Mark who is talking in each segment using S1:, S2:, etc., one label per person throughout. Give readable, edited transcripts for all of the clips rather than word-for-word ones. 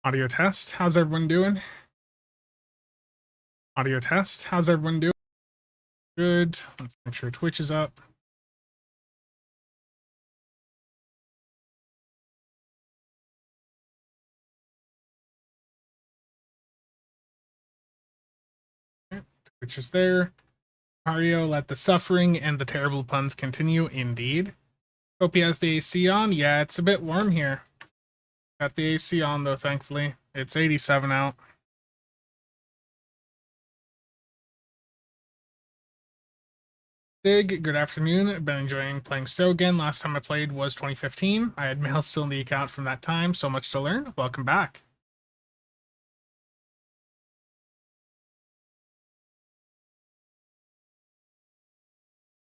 S1: Audio test. How's everyone doing? Audio test. How's everyone doing? Good. Let's make sure Twitch is up. Twitch is there. Mario, let the suffering and the terrible puns continue. Indeed. Hope he has the AC on. Yeah, it's a bit warm here. Got the AC on though, thankfully. It's 87 out. Sig, good afternoon. Been enjoying playing So again. Last time I played was 2015. I had mail still in the account from that time. So much to learn. Welcome back.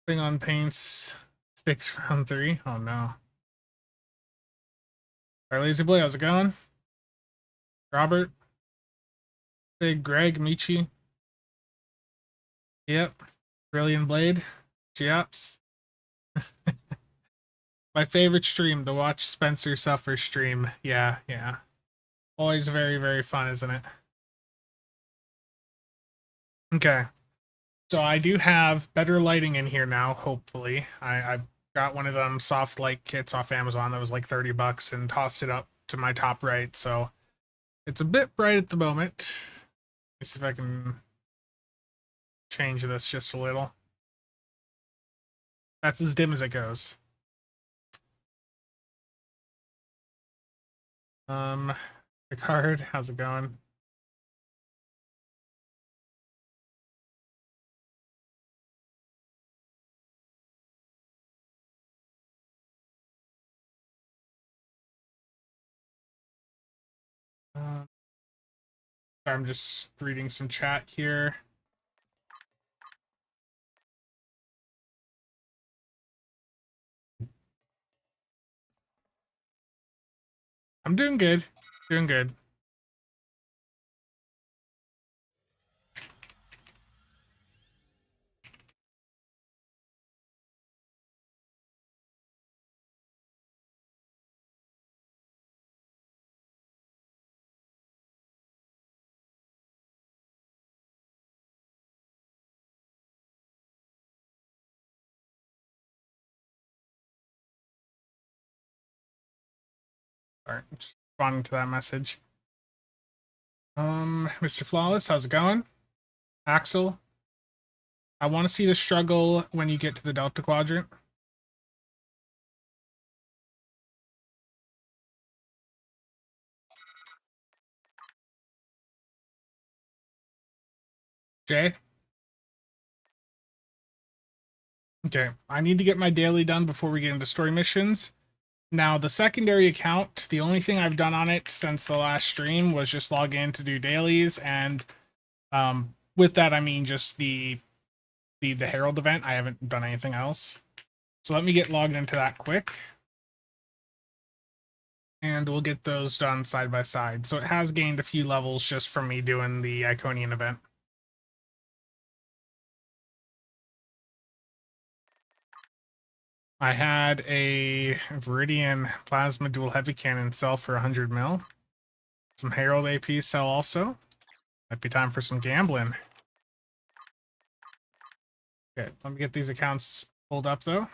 S1: Thing on paints. Sticks round 3. Oh no. Our lazy boy, how's it going? Robert. Big Greg, Michi. Yep. Brilliant Blade. Geops. My favorite stream, the Watch Spencer Suffer stream. Yeah, yeah. Always very, very fun, isn't it? Okay. So I do have better lighting in here now, hopefully. I got one of them soft light kits off Amazon that was like 30 bucks and tossed it up to my top right, so it's a bit bright at the moment. Let me see if I can change this just a little. That's as dim as it goes. Picard, how's it going? I'm just reading some chat here. I'm doing good. Doing good. Alright, just responding to that message. Mr. Flawless, how's it going? Axel, I want to see the struggle when you get to the Delta Quadrant. Jay? Okay, I need to get my daily done before we get into story missions. Now, the secondary account, the only thing I've done on it since the last stream was just log in to do dailies, and with that I mean just the Herald event. I haven't done anything else. So let me get logged into that quick. And we'll get those done side by side. So it has gained a few levels just from me doing the Iconian event. I had a Viridian Plasma Dual Heavy Cannon sell for 100 mil. Some Herald AP sell also. Might be time for some gambling. Okay, let me get these accounts pulled up though.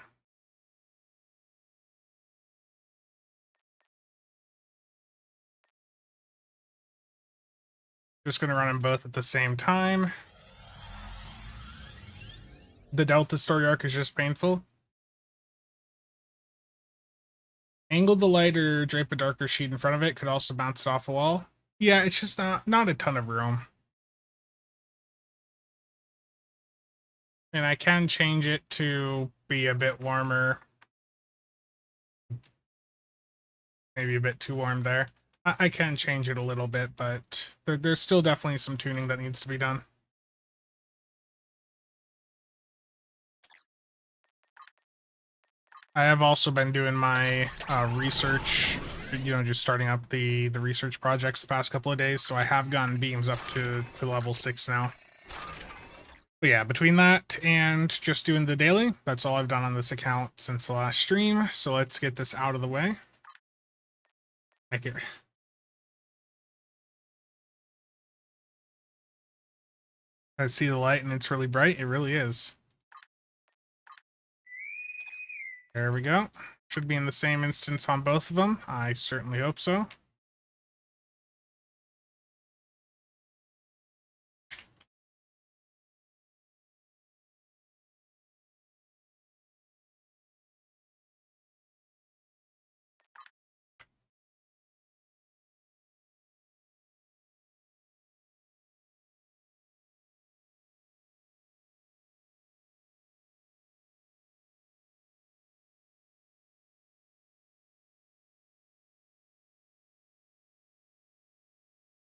S1: Just going to run them both at the same time. The Delta story arc is just painful. Angle the light or drape a darker sheet in front of it. Could also bounce it off a wall. Yeah, it's just not a ton of room. And I can change it to be a bit warmer. Maybe a bit too warm there. I can change it a little bit, but there's still definitely some tuning that needs to be done. I have also been doing my research, just starting up the research projects the past couple of days, so I have gotten beams up to level 6 now. But yeah, between that and just doing the daily, that's all I've done on this account since the last stream, so let's get this out of the way. I see the light and it's really bright. It really is. There we go. Should be in the same instance on both of them. I certainly hope so.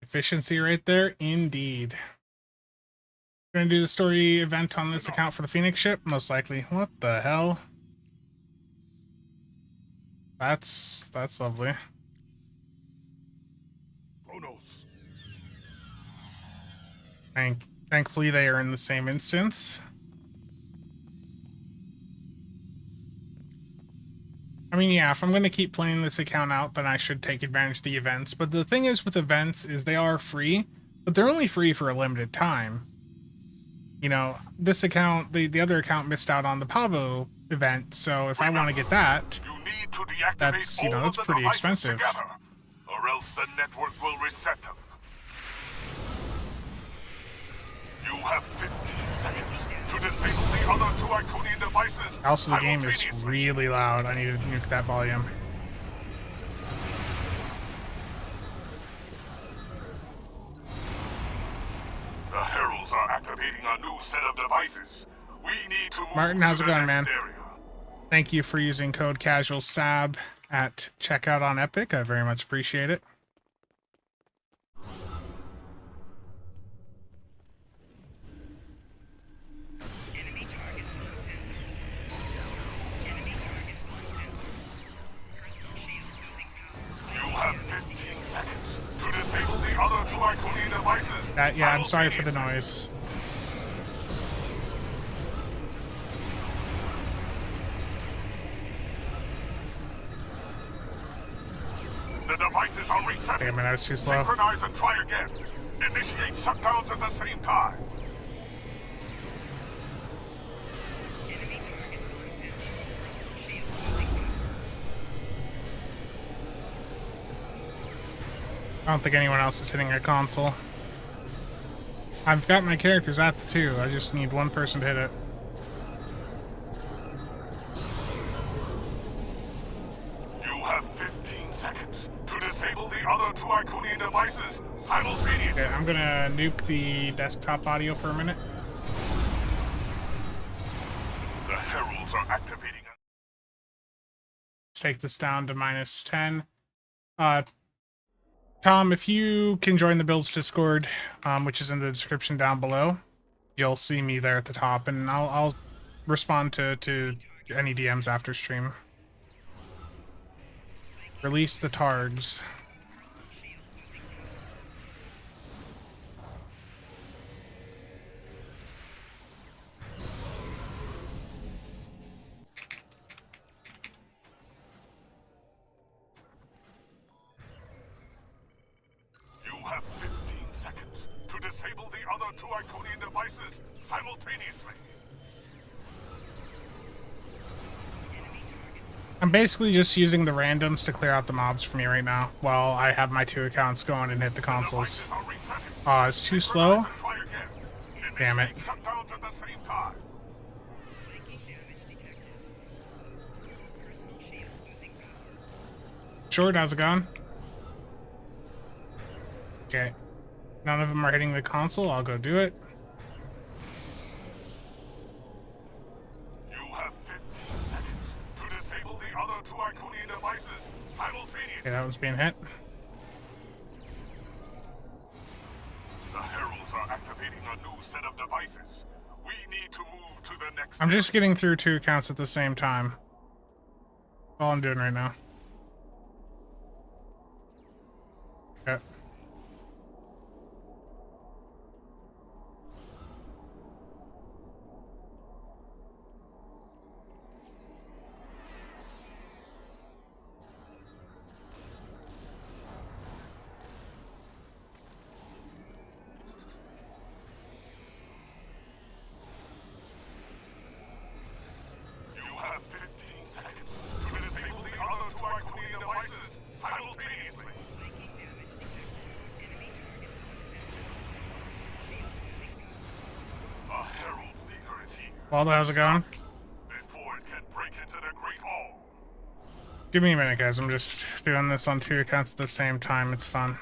S1: Efficiency right there, indeed. Gonna do the story event on this account for the Phoenix ship, most likely. What the hell? That's lovely. Thankfully, they are in the same instance. I mean, yeah, if I'm going to keep playing this account out, then I should take advantage of the events. But the thing is with events is they are free, but they're only free for a limited time. You know, this account, the other account missed out on the Pavo event, so if I want to get that, that's, you know, that's pretty expensive.
S2: Together, or else the network will reset them. You have 15 seconds to disable the other 2 Iconian devices.
S1: Also, the game is really loud. I need to nuke that volume.
S2: The Heralds are activating a new set of devices. We need to move
S1: Martin,
S2: to
S1: how's it going, man?
S2: area.
S1: Thank you for using code CasualSAB at checkout on Epic. I very much appreciate it. Yeah, I'm sorry for the noise.
S2: The devices are resetting.
S1: Damn it, I was too slow.
S2: Synchronize and try again. Initiate shutdowns at the same time.
S1: I don't think anyone else is hitting a console. I've got my characters at the 2. I just need one person to hit it.
S2: You have 15 seconds to disable the other 2 Iconian devices simultaneously.
S1: Okay, I'm gonna nuke the desktop audio for a minute.
S2: The Heralds are activating.
S1: Let's take this down to -10. Tom, if you can join the Builds Discord, which is in the description down below, you'll see me there at the top, and I'll respond to any DMs after stream. Release the targs.
S2: Disable the other 2 Iconian devices simultaneously.
S1: I'm basically just using the randoms to clear out the mobs for me right now, while I have my 2 accounts going and hit the consoles. Oh, it's too slow? Damn it. Short, how's it going? Okay. None of them are hitting the console. I'll go do it.
S2: You have 15 seconds to disable the other 2 Iconian devices simultaneously.
S1: Okay, that one's being hit.
S2: The Heralds are activating a new set of devices. We need to move to the next.
S1: I'm just getting through 2 accounts at the same time. That's all I'm doing right now. Okay.
S2: simultaneously. A herald leader is here.
S1: Waldo, how's it going?
S2: Before it can break into the Great Hall.
S1: Give me a minute, guys. I'm just doing this on 2 accounts at the same time. It's fun.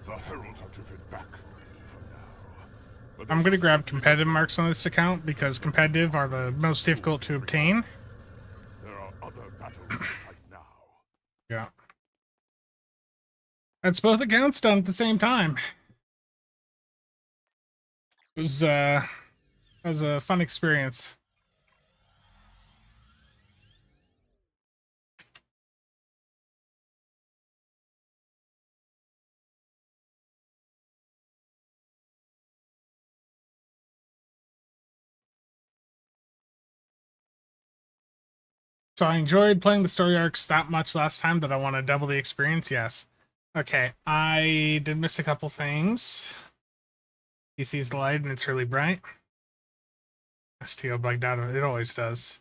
S2: The heralds are driven back from now. But
S1: I'm
S2: there's
S1: going to
S2: a
S1: grab
S2: secret
S1: competitive
S2: answer.
S1: marks on this account because competitive are the most difficult to obtain.
S2: There are other battles to fight now.
S1: Yeah. That's both accounts done at the same time. It was a fun experience. So I enjoyed playing the story arcs that much last time that I want to double the experience. Yes. Okay, I did miss a couple things. He sees the light and it's really bright. STO bugged out. It always does.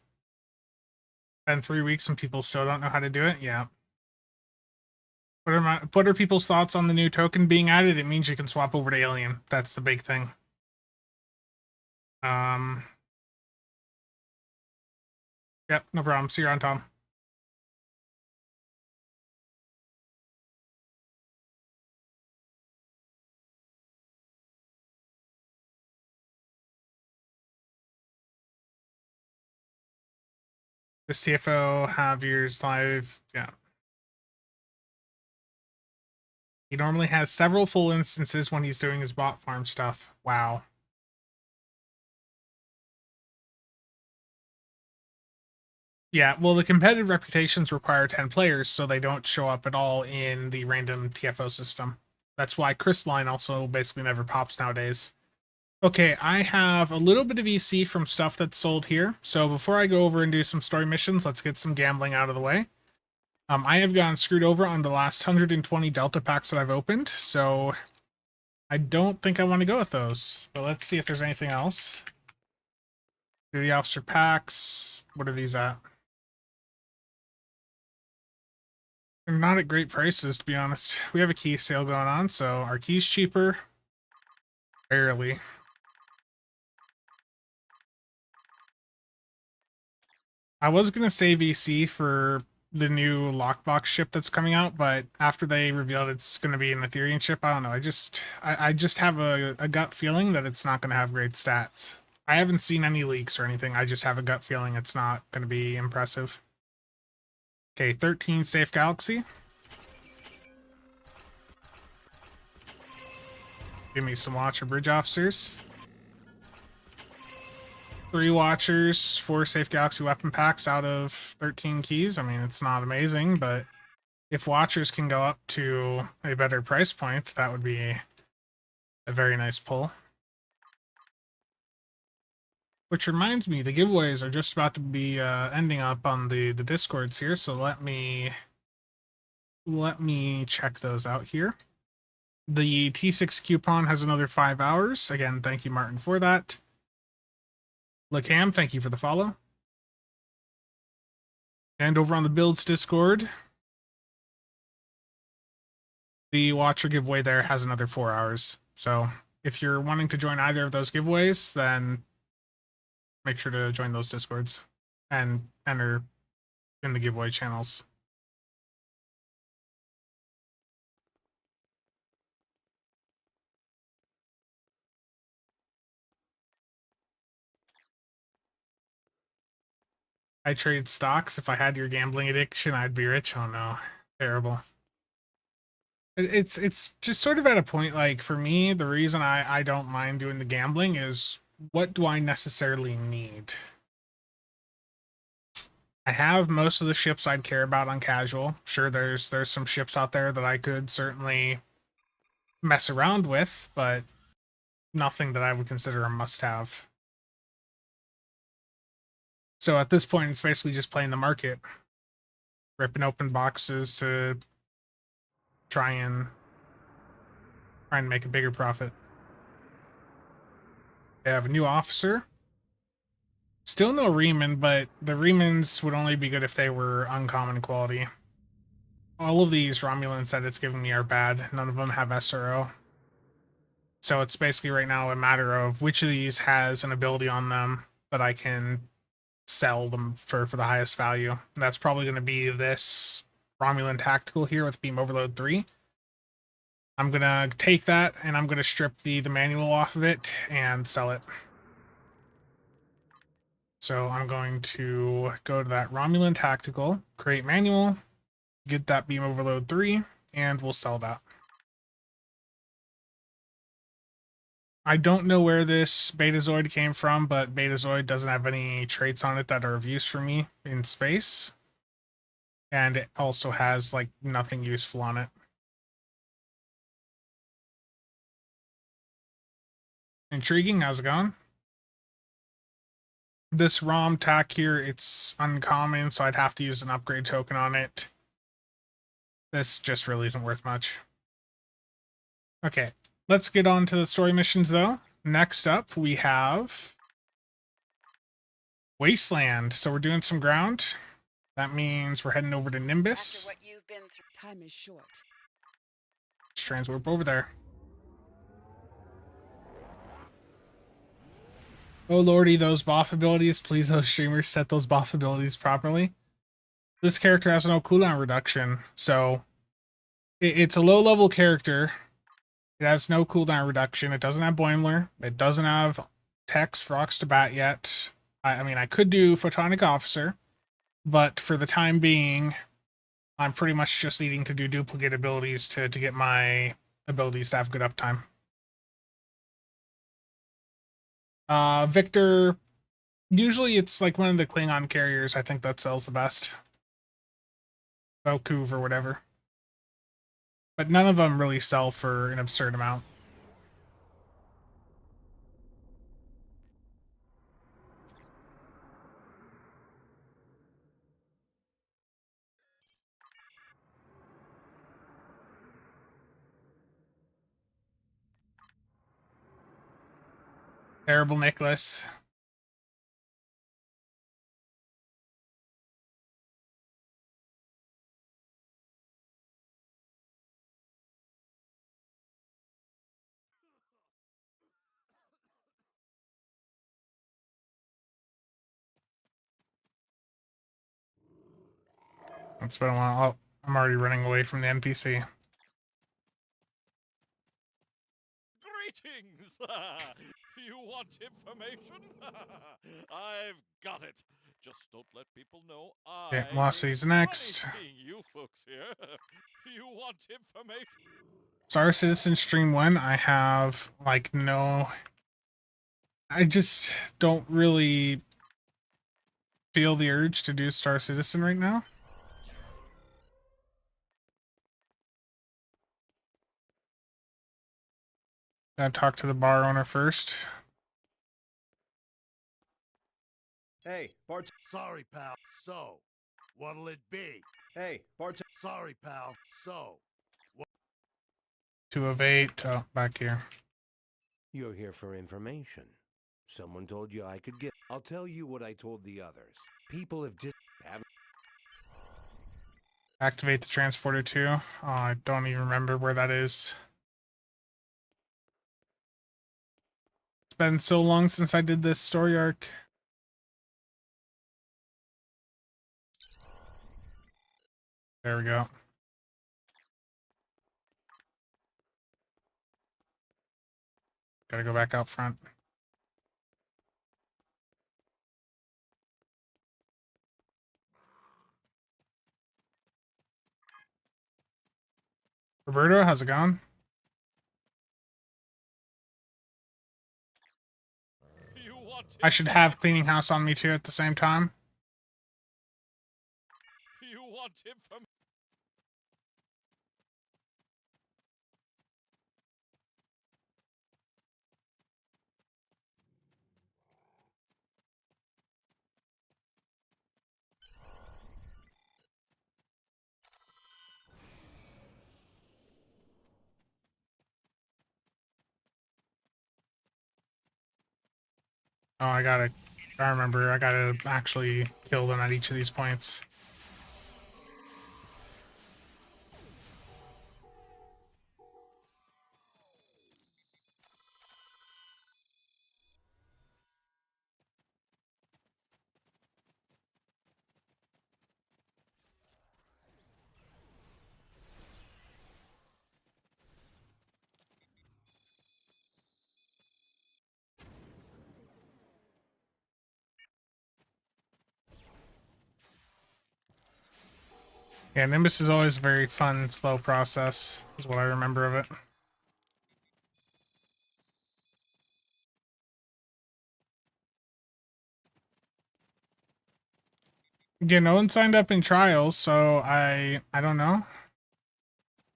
S1: Been 3 weeks and people still don't know how to do it. Yeah. What are people's thoughts on the new token being added? It means you can swap over to Alien. That's the big thing. Yep, no problem. See you around, Tom. Does TFO have yours live? Yeah. He normally has several full instances when he's doing his bot farm stuff. Wow. Yeah, well, the competitive reputations require 10 players, so they don't show up at all in the random TFO system. That's why Crystalline also basically never pops nowadays. Okay, I have a little bit of EC from stuff that's sold here. So before I go over and do some story missions, let's get some gambling out of the way. I have gotten screwed over on the last 120 Delta packs that I've opened, so I don't think I want to go with those. But let's see if there's anything else. Duty officer packs. What are these at? They're not at great prices, to be honest. We have a key sale going on, so our key's cheaper. Barely. I was going to save EC for the new Lockbox ship that's coming out, but after they revealed it's going to be an Ethereum ship, I don't know. I just have a gut feeling that it's not going to have great stats. I haven't seen any leaks or anything. I just have a gut feeling it's not going to be impressive. Okay, 13 Safe Galaxy. Give me some Watcher Bridge Officers. 3 Watchers, 4 Safe Galaxy weapon packs out of 13 keys. I mean, it's not amazing, but if Watchers can go up to a better price point, that would be a very nice pull. Which reminds me, the giveaways are just about to be ending up on the Discords here, so let me check those out here. The T6 coupon has another 5 hours. Again, thank you, Martin, for that. Lacam, thank you for the follow. And over on the Builds Discord, the Watcher giveaway there has another 4 hours. So if you're wanting to join either of those giveaways, then make sure to join those Discords and enter in the giveaway channels. I trade stocks. If I had your gambling addiction, I'd be rich. Oh no, terrible. It's just sort of at a point, like, for me, the reason I don't mind doing the gambling is, what do I necessarily need? I have most of the ships I'd care about on casual. Sure, there's some ships out there that I could certainly mess around with, but nothing that I would consider a must-have. So at this point, it's basically just playing the market, ripping open boxes to try and make a bigger profit. They have a new officer. Still no Riemann, but the Riemanns would only be good if they were uncommon quality. All of these Romulans that it's giving me are bad. None of them have SRO. So it's basically right now a matter of which of these has an ability on them that I can sell them for the highest value. And that's probably going to be this Romulan Tactical here with Beam Overload 3. I'm going to take that and I'm going to strip the manual off of it and sell it. So I'm going to go to that Romulan Tactical, create manual, get that Beam Overload 3, and we'll sell that. I don't know where this Betazoid came from, but Betazoid doesn't have any traits on it that are of use for me in space. And it also has, like, nothing useful on it. Intriguing, how's it going? This ROM tac here, it's uncommon, so I'd have to use an upgrade token on it. This just really isn't worth much. Okay, let's get on to the story missions, though. Next up, we have Wasteland. So we're doing some ground. That means we're heading over to Nimbus.
S3: After what you've been through, time is short.
S1: Let's transwarp over there. Oh lordy, those buff abilities. Please, those streamers, set those buff abilities properly. This character has no cooldown reduction, so it's a low-level character. It has no cooldown reduction. It doesn't have Boimler. It doesn't have Tex Frox to bat yet. I mean, I could do Photonic Officer, but for the time being, I'm pretty much just needing to do duplicate abilities to get my abilities to have good uptime. Victor, usually it's like one of the Klingon carriers, I think that sells the best. Vokuv or whatever. But none of them really sell for an absurd amount. Terrible Nicholas. It's been a while. Oh, I'm already running away from the NPC.
S4: Greetings! You want information? I've got it. Just don't let people know
S1: Okay,
S4: I
S1: Velocity's
S4: make money
S1: next.
S4: seeing you folks here. You want information?
S1: Star Citizen Stream 1, I have, like, no... I just don't really feel the urge to do Star Citizen right now. Gotta talk to the bar owner first.
S5: Hey, Bart.
S6: Sorry, pal. So, what'll it be?
S5: Hey, Bart.
S6: Sorry, pal. So,
S1: 2 of 8. Oh, back here.
S7: You're here for information. Someone told you I could get. I'll tell you what I told the others. People have just haven't.
S1: Activate the transporter too. Oh, I don't even remember where that is. It's been so long since I did this story arc. There we go. Gotta go back out front. Roberto, how's it going?
S4: You want
S1: I should have cleaning house on me too at the same time.
S4: You want information?
S1: Oh, I remember, I gotta actually kill them at each of these points. Yeah, Nimbus is always a very fun, slow process, is what I remember of it. Yeah, no one signed up in trials, so I don't know.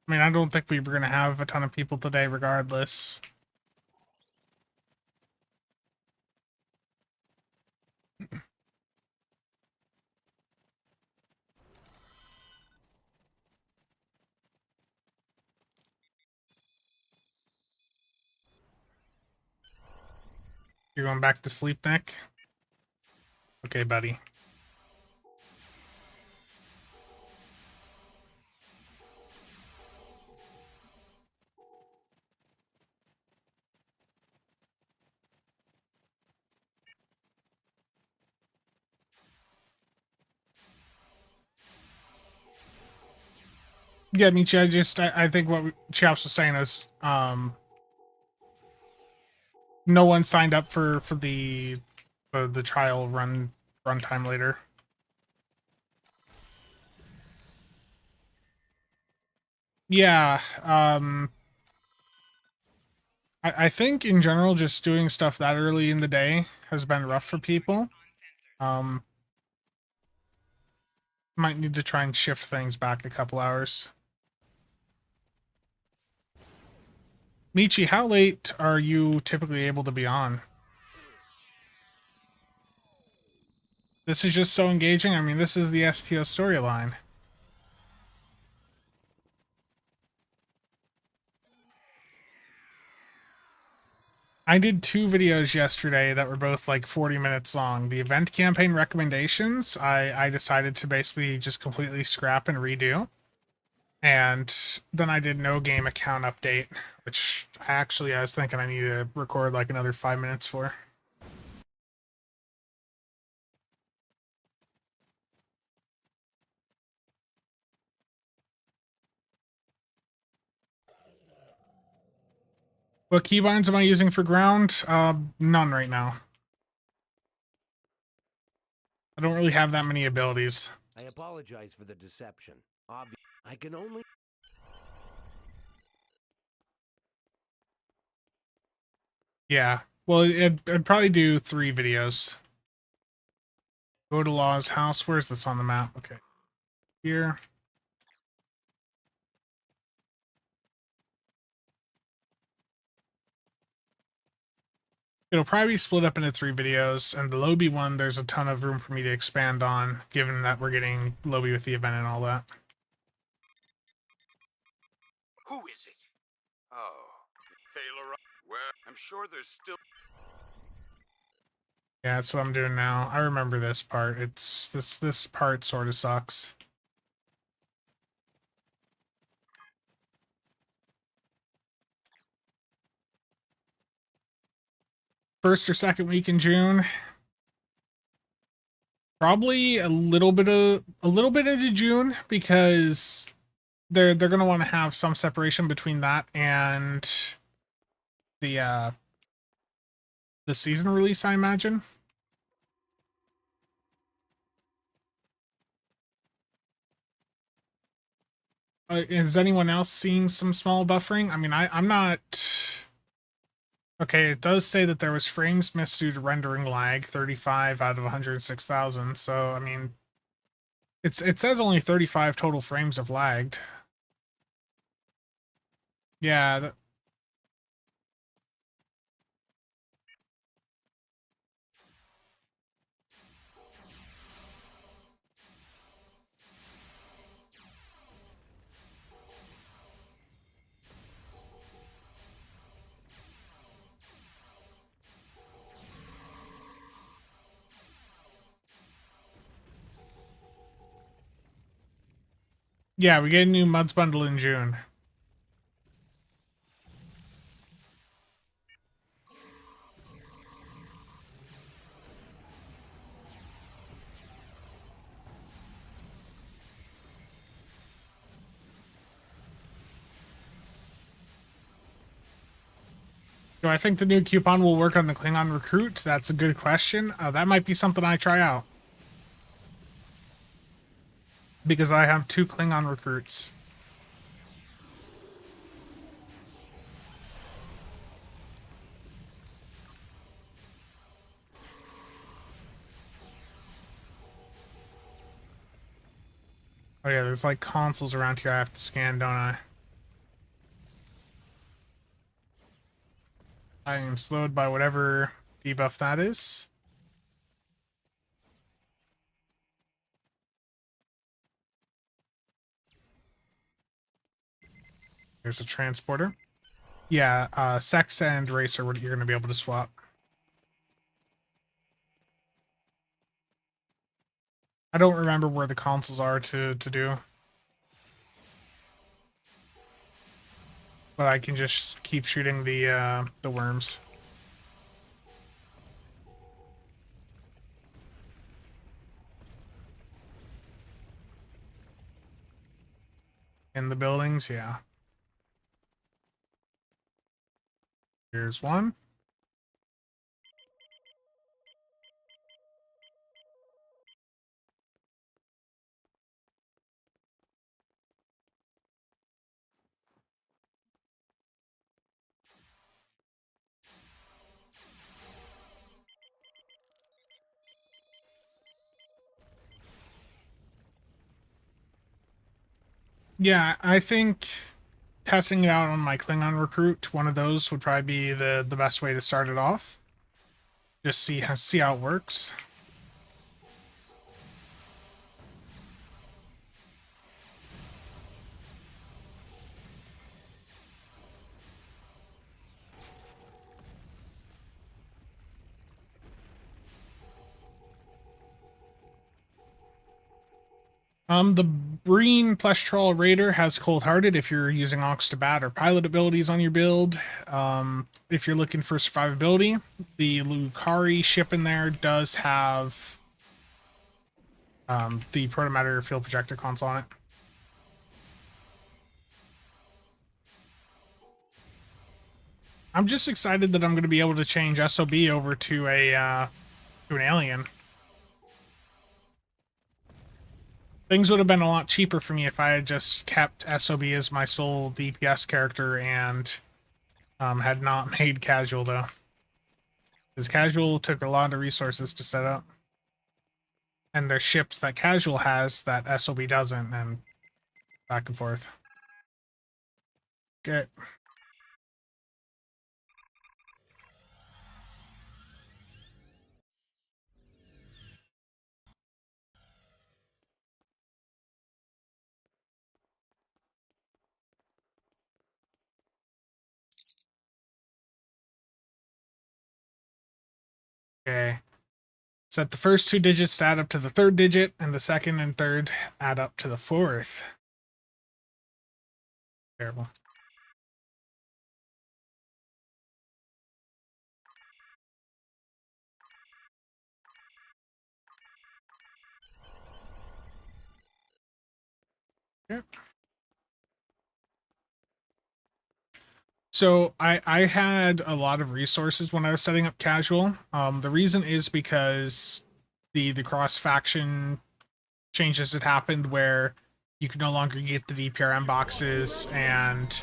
S1: I mean, I don't think we were gonna have a ton of people today regardless. You're going back to sleep, Nick? Okay, buddy. Yeah, Michi, I think what Chaps was saying is, no one signed up for the trial runtime later. Yeah, I think in general, just doing stuff that early in the day has been rough for people. Might need to try and shift things back a couple hours. Michi, how late are you typically able to be on? This is just so engaging. I mean, this is the STO storyline. I did 2 videos yesterday that were both like 40 minutes long. The event campaign recommendations, I decided to basically just completely scrap and redo. And then I did no game account update, which I was thinking I need to record like another 5 minutes for. What keybinds am I using for ground? None right now. I don't really have that many abilities.
S7: I apologize for the deception. I can only...
S1: Yeah. Well, I'd probably do 3 videos. Go to Law's house. Where's this on the map? Okay. Here. It'll probably be split up into 3 videos, and the Lobby one, there's a ton of room for me to expand on, given that we're getting Lobby with the event and all that.
S2: Who is it? Oh, Thaler. Well, I'm sure there's still.
S1: Yeah, that's what I'm doing now. I remember this part. It's this part sort of sucks. First or second week in June. Probably a little bit into June, because they're gonna want to have some separation between that and the season release, I imagine. Is anyone else seeing some small buffering? I mean, I'm not. Okay, it does say that there was frames missed due to rendering lag, 35 out of 106,000. So, I mean, it says only 35 total frames have lagged. Yeah, Yeah, we get a new Muds bundle in June. Do I think the new coupon will work on the Klingon recruit? That's a good question. That might be something I try out. Because I have 2 Klingon recruits. Oh yeah, there's like consoles around here I have to scan, don't I? I am slowed by whatever debuff that is. There's a transporter. Yeah, sex and race are what you're going to be able to swap. I don't remember where the consoles are to do. But I can just keep shooting the worms. In the buildings, yeah. Here's one. Yeah, I think testing it out on my Klingon recruit, one of those would probably be the best way to start it off. Just see how it works. The Breen Plestral Raider has Cold Hearted if you're using Ox to Bat or pilot abilities on your build. If you're looking for survivability, the Lucari ship in there does have the Protomatter Field Projector console on it. I'm just excited that I'm going to be able to change SOB over to an alien. Things would have been a lot cheaper for me if I had just kept SOB as my sole DPS character and had not made Casual, though. Because Casual took a lot of resources to set up. And there's ships that Casual has that SOB doesn't, and back and forth. Okay. Okay. Set the first 2 digits to add up to the 3rd digit, and the 2nd and 3rd add up to the 4th. Terrible. Yep. So I had a lot of resources when I was setting up Casual. The reason is because the cross faction changes had happened where you could no longer get the VPRM boxes and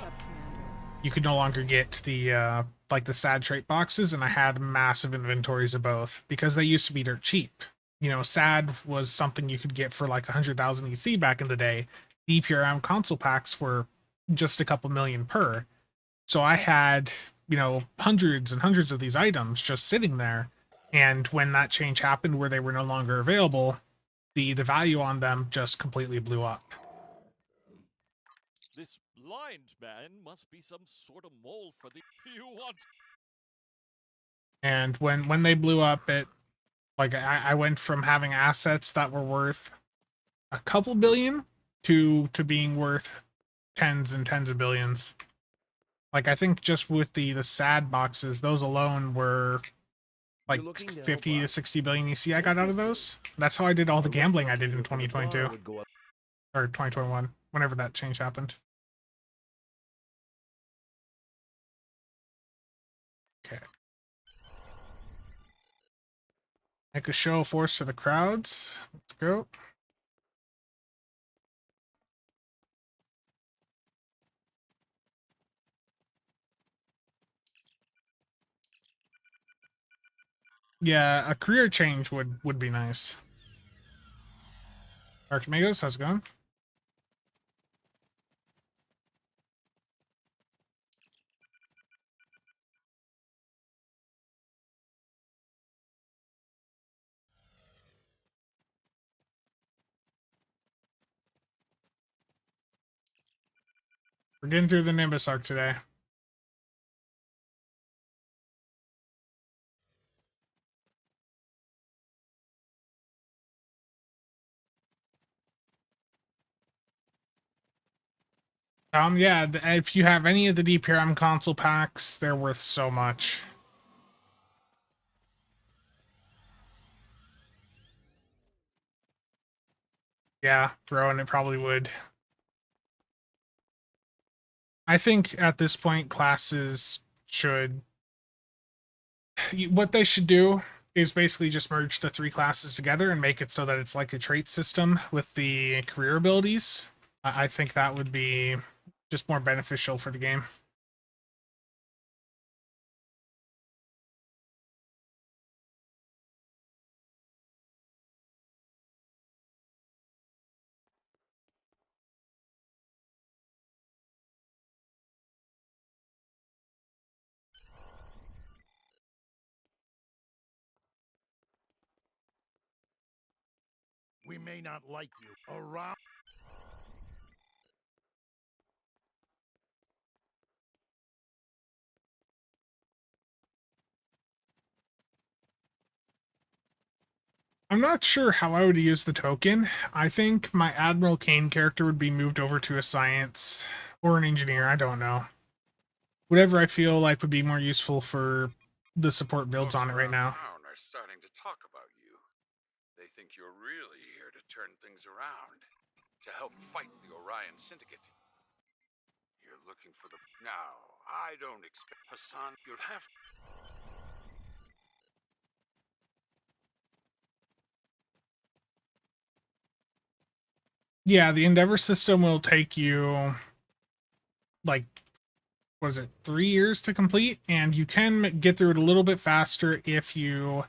S1: you could no longer get the like the sad trait boxes, and I had massive inventories of both because they used to be dirt cheap. You know, sad was something you could get for like 100,000 EC back in the day. VPRM console packs were just a couple million per. So I had, you know, hundreds and hundreds of these items just sitting there. And when that change happened where they were no longer available, the value on them just completely blew up.
S4: This blind man must be some sort of mole for the... You want...
S1: And when they blew up, it like I went from having assets that were worth a couple billion to being worth tens and tens of billions. Like, I think just with the SAD boxes, those alone were like
S7: You're looking to help
S1: 50 to
S7: us.
S1: 60 billion EC I got out of those. That's how I did all the gambling I did in 2022 or 2021, whenever that change happened. Okay. Make a show of force to the crowds. Let's go. Yeah, a career change would be nice. Archimagos, how's it going? We're getting through the Nimbus arc today. Yeah, if you have any of the DPRM console packs, they're worth so much. Yeah, Rowan, it probably would. I think at this point, classes should... What they should do is basically just merge the 3 classes together and make it so that it's like a trait system with the career abilities. I think that would be just more beneficial for the game.
S6: We may not like you around.
S1: I'm not sure how I would use the token. I think my Admiral Kane character would be moved over to a science or an engineer. I don't know. Whatever I feel like would be more useful for the support builds on it right now.
S8: Town are starting to talk about you. They think you're really here to turn things around, to help fight the Orion Syndicate. You're looking for the... Now, I don't expect... Hassan, you'll have...
S1: Yeah, the Endeavor system will take you, like, what is it, 3 years to complete, and you can get through it a little bit faster if you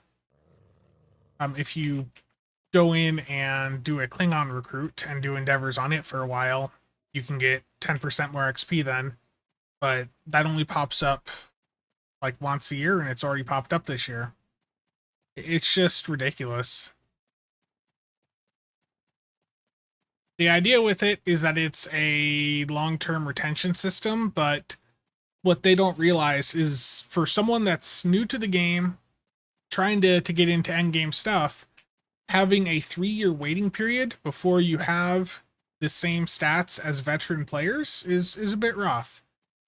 S1: go in and do a Klingon recruit and do endeavors on it for a while. You can get 10% more XP then, but that only pops up like once a year, and it's already popped up this year. It's just ridiculous. The idea with it is that it's a long-term retention system, but what they don't realize is for someone that's new to the game, trying to get into endgame stuff, having a 3-year waiting period before you have the same stats as veteran players is a bit rough.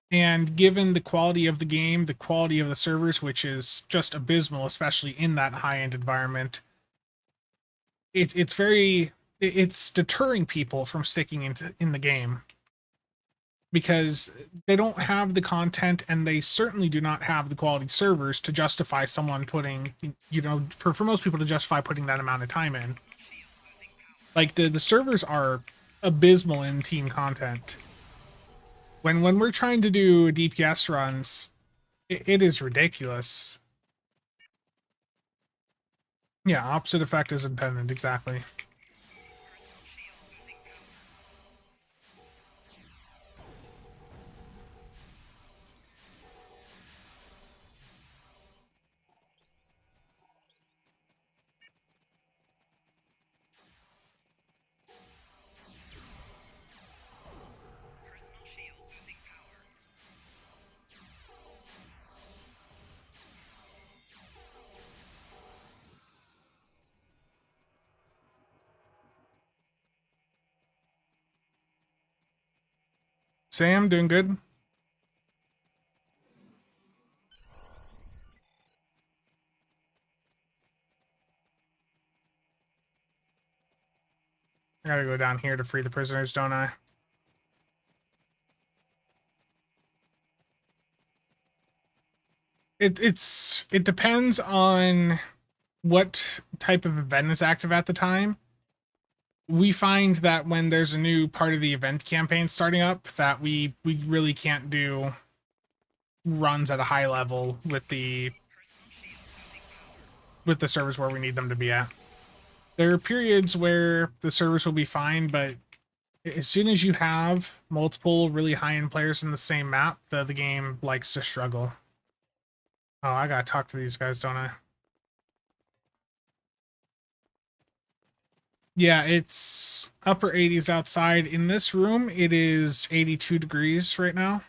S1: And given the quality of the game, the quality of the servers, which is just abysmal, especially in that high-end environment, it's deterring people from sticking in the game because they don't have the content, and they certainly do not have the quality servers to justify someone putting, for most people to justify putting that amount of time in. Like the servers are abysmal in team content. When we're trying to do DPS runs, it is ridiculous. Yeah, opposite effect is intended, exactly. Sam, doing good? I gotta go down here to free the prisoners, don't I? It depends on what type of event is active at the time. We find that when there's a new part of the event campaign starting up, that we really can't do runs at a high level with the servers where we need them to be at. There are periods where the servers will be fine, but as soon as you have multiple really high-end players in the same map, the game likes to struggle. Oh, I gotta talk to these guys, don't I? Yeah, it's upper 80s outside. In this room, it is 82 degrees right now.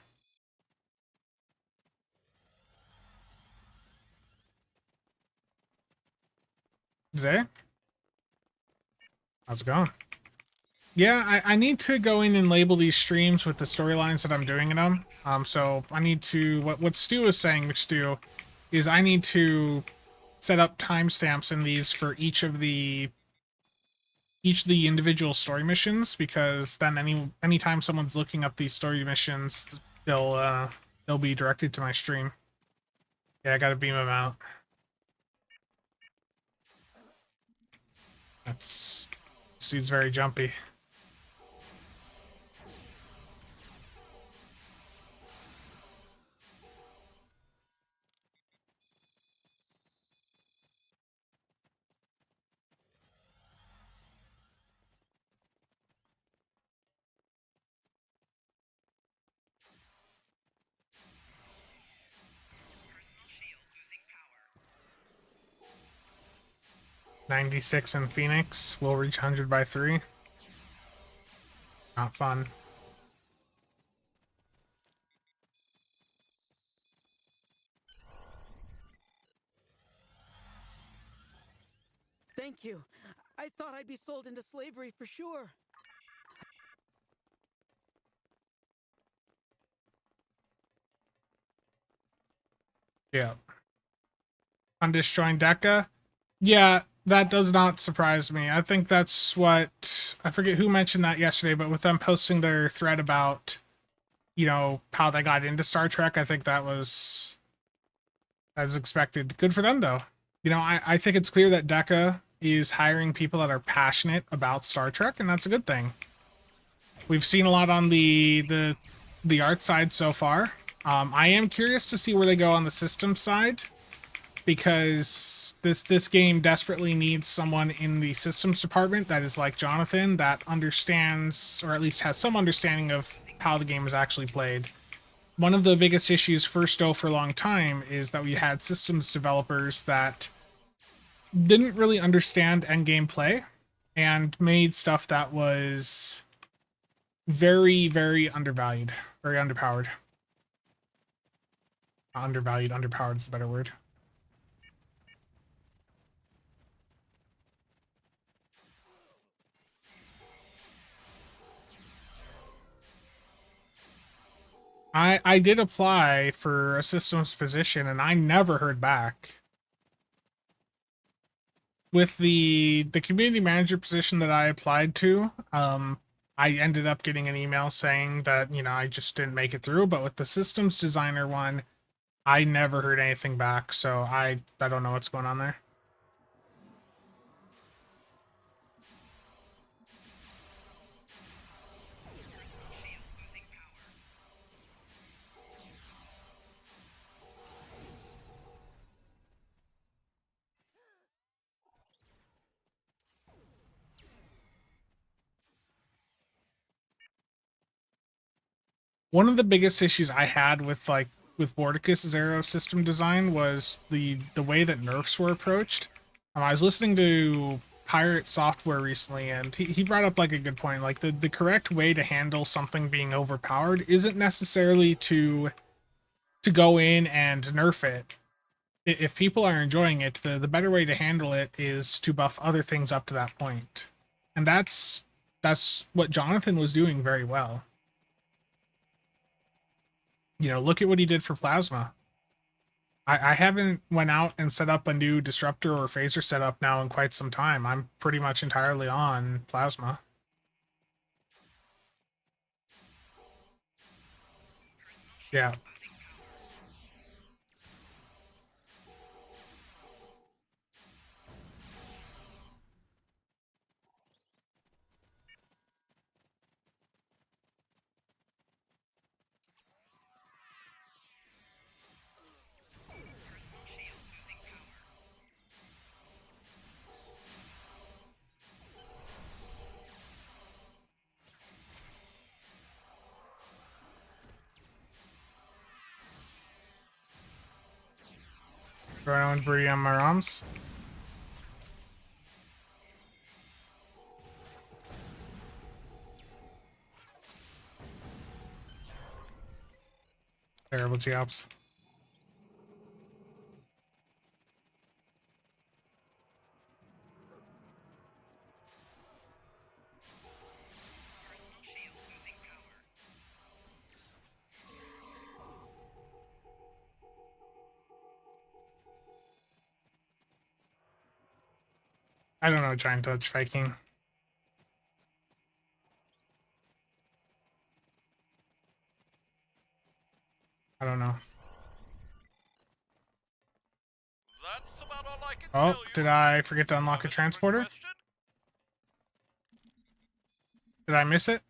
S1: Zay? How's it going? Yeah, I need to go in and label these streams with the storylines that I'm doing in them. So I need to, what Stu was saying, which Stu, is I need to set up timestamps in these for each of the individual story missions, because then anytime someone's looking up these story missions, they'll be directed to my stream. Yeah, I gotta beam them out. This dude's very jumpy. .96 in Phoenix. We'll reach 100 by 3. Not fun.
S9: Thank you. I thought I'd be sold into slavery for sure.
S1: Yeah. Undisjoined Deca. Yeah, that does not surprise me. I think that's what, I forget who mentioned that yesterday, but with them posting their thread about, you know, how they got into Star Trek, I think that was as expected. Good for them, though. You know, I think it's clear that Deca is hiring people that are passionate about Star Trek, and that's a good thing. We've seen a lot on the art side so far. I am curious to see where they go on the system side, because this game desperately needs someone in the systems department that is like Jonathan, that understands, or at least has some understanding of how the game is actually played. One of the biggest issues for Stowe for a long time is that we had systems developers that didn't really understand endgame play and made stuff that was very, very undervalued, very underpowered. Undervalued, underpowered is the better word. I did apply for a systems position and I never heard back. With the community manager position that I applied to, I ended up getting an email saying that, you know, I just didn't make it through. But with the systems designer one, I never heard anything back. So I don't know what's going on there. One of the biggest issues I had with Bordicus's era of system design was the way that nerfs were approached. I was listening to Pirate Software recently, and he brought up like a good point. Like the correct way to handle something being overpowered isn't necessarily to go in and nerf it. If people are enjoying it, the better way to handle it is to buff other things up to that point. And that's what Jonathan was doing very well. You know, look at what he did for Plasma. I haven't went out and set up a new disruptor or phaser setup now in quite some time. I'm pretty much entirely on Plasma. Yeah. Around for my ROMs. Terrible jobs. I don't know, Giant Touch Viking. I don't know.
S4: That's about all I can
S1: Oh,
S4: tell you.
S1: did I forget to unlock a
S4: Have a different
S1: transporter?
S4: question?
S1: Did I miss it?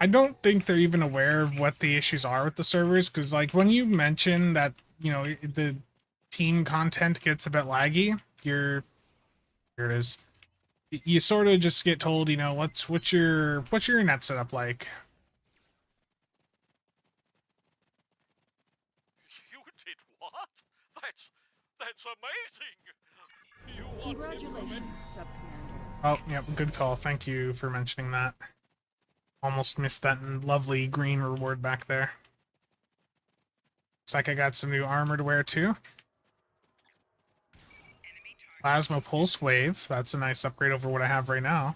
S1: I don't think they're even aware of what the issues are with the servers, because like when you mention that, you know, the team content gets a bit laggy, here it is. You sort of just get told, you know, what's your net setup like?
S4: You did what? That's amazing. You want information?
S3: Congratulations, Sub-Commander.
S1: Oh, yep, good call. Thank you for mentioning that. Almost missed that lovely green reward back there. Looks like I got some new armor to wear too. Plasma Pulse Wave. That's a nice upgrade over what I have right now.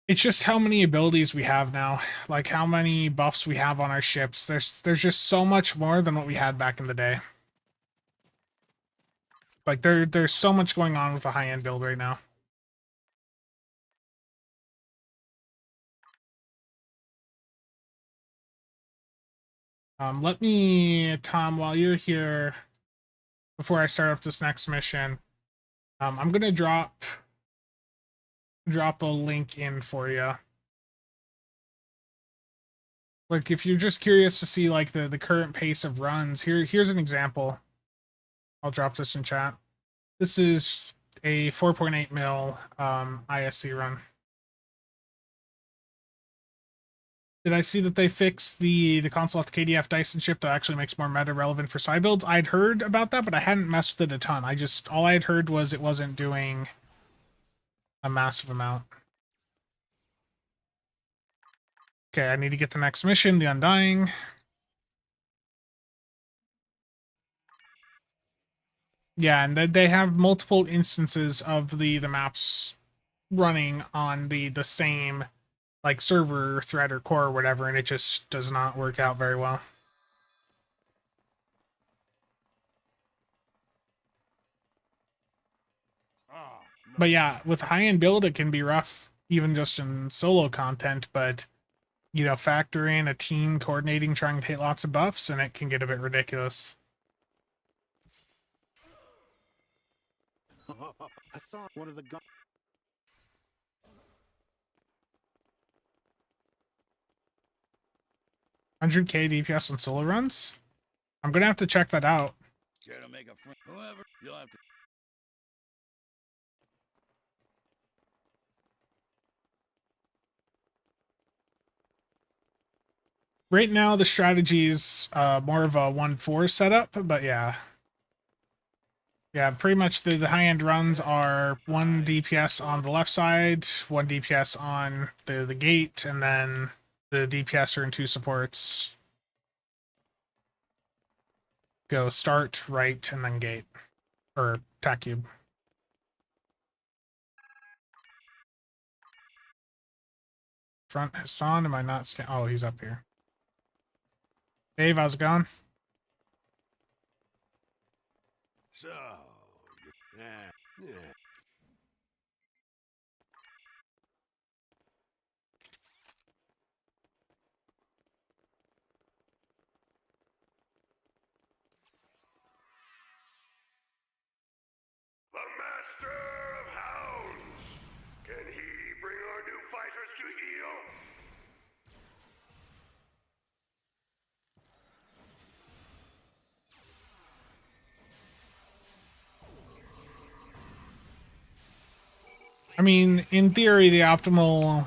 S1: It's just how many abilities we have now. Like how many buffs we have on our ships. There's just so much more than what we had back in the day. Like there's so much going on with the high-end build right now. Let me, Tom, while you're here, before I start up this next mission, I'm gonna drop a link in for you. Like if you're just curious to see like the current pace of runs, here's an example. I'll drop this in chat. This is a 4.8 mil ISC run. Did I see that they fixed the console off the KDF Dyson chip that actually makes more meta relevant for side builds? I'd heard about that, but I hadn't messed with it a ton. All I had heard was it wasn't doing a massive amount. Okay, I need to get the next mission, the Undying. Yeah, and they have multiple instances of the maps running on the same like server thread or core or whatever, and it just does not work out very well. But yeah, with high-end build, it can be rough, even just in solo content, but, you know, factor in a team coordinating, trying to hit lots of buffs, and it can get a bit ridiculous.
S6: I saw one of the guns.
S1: 100k DPS on solo runs? I'm gonna have to check that out.
S6: Scared to make a friend. Whoever, you'll have to.
S1: Right now, the strategy is more of a 1-4 setup, but yeah. Yeah, pretty much the high-end runs are 1 DPS on the left side, 1 DPS on the gate, and then the DPS are in 2 supports. go start, right, and then gate. Or tack cube. Front Hassan, am I not oh, he's up here. Dave, how's it going?
S6: So, yeah.
S2: The Master of Hounds! Can he bring our new fighters to heel?
S1: I mean, in theory, the optimal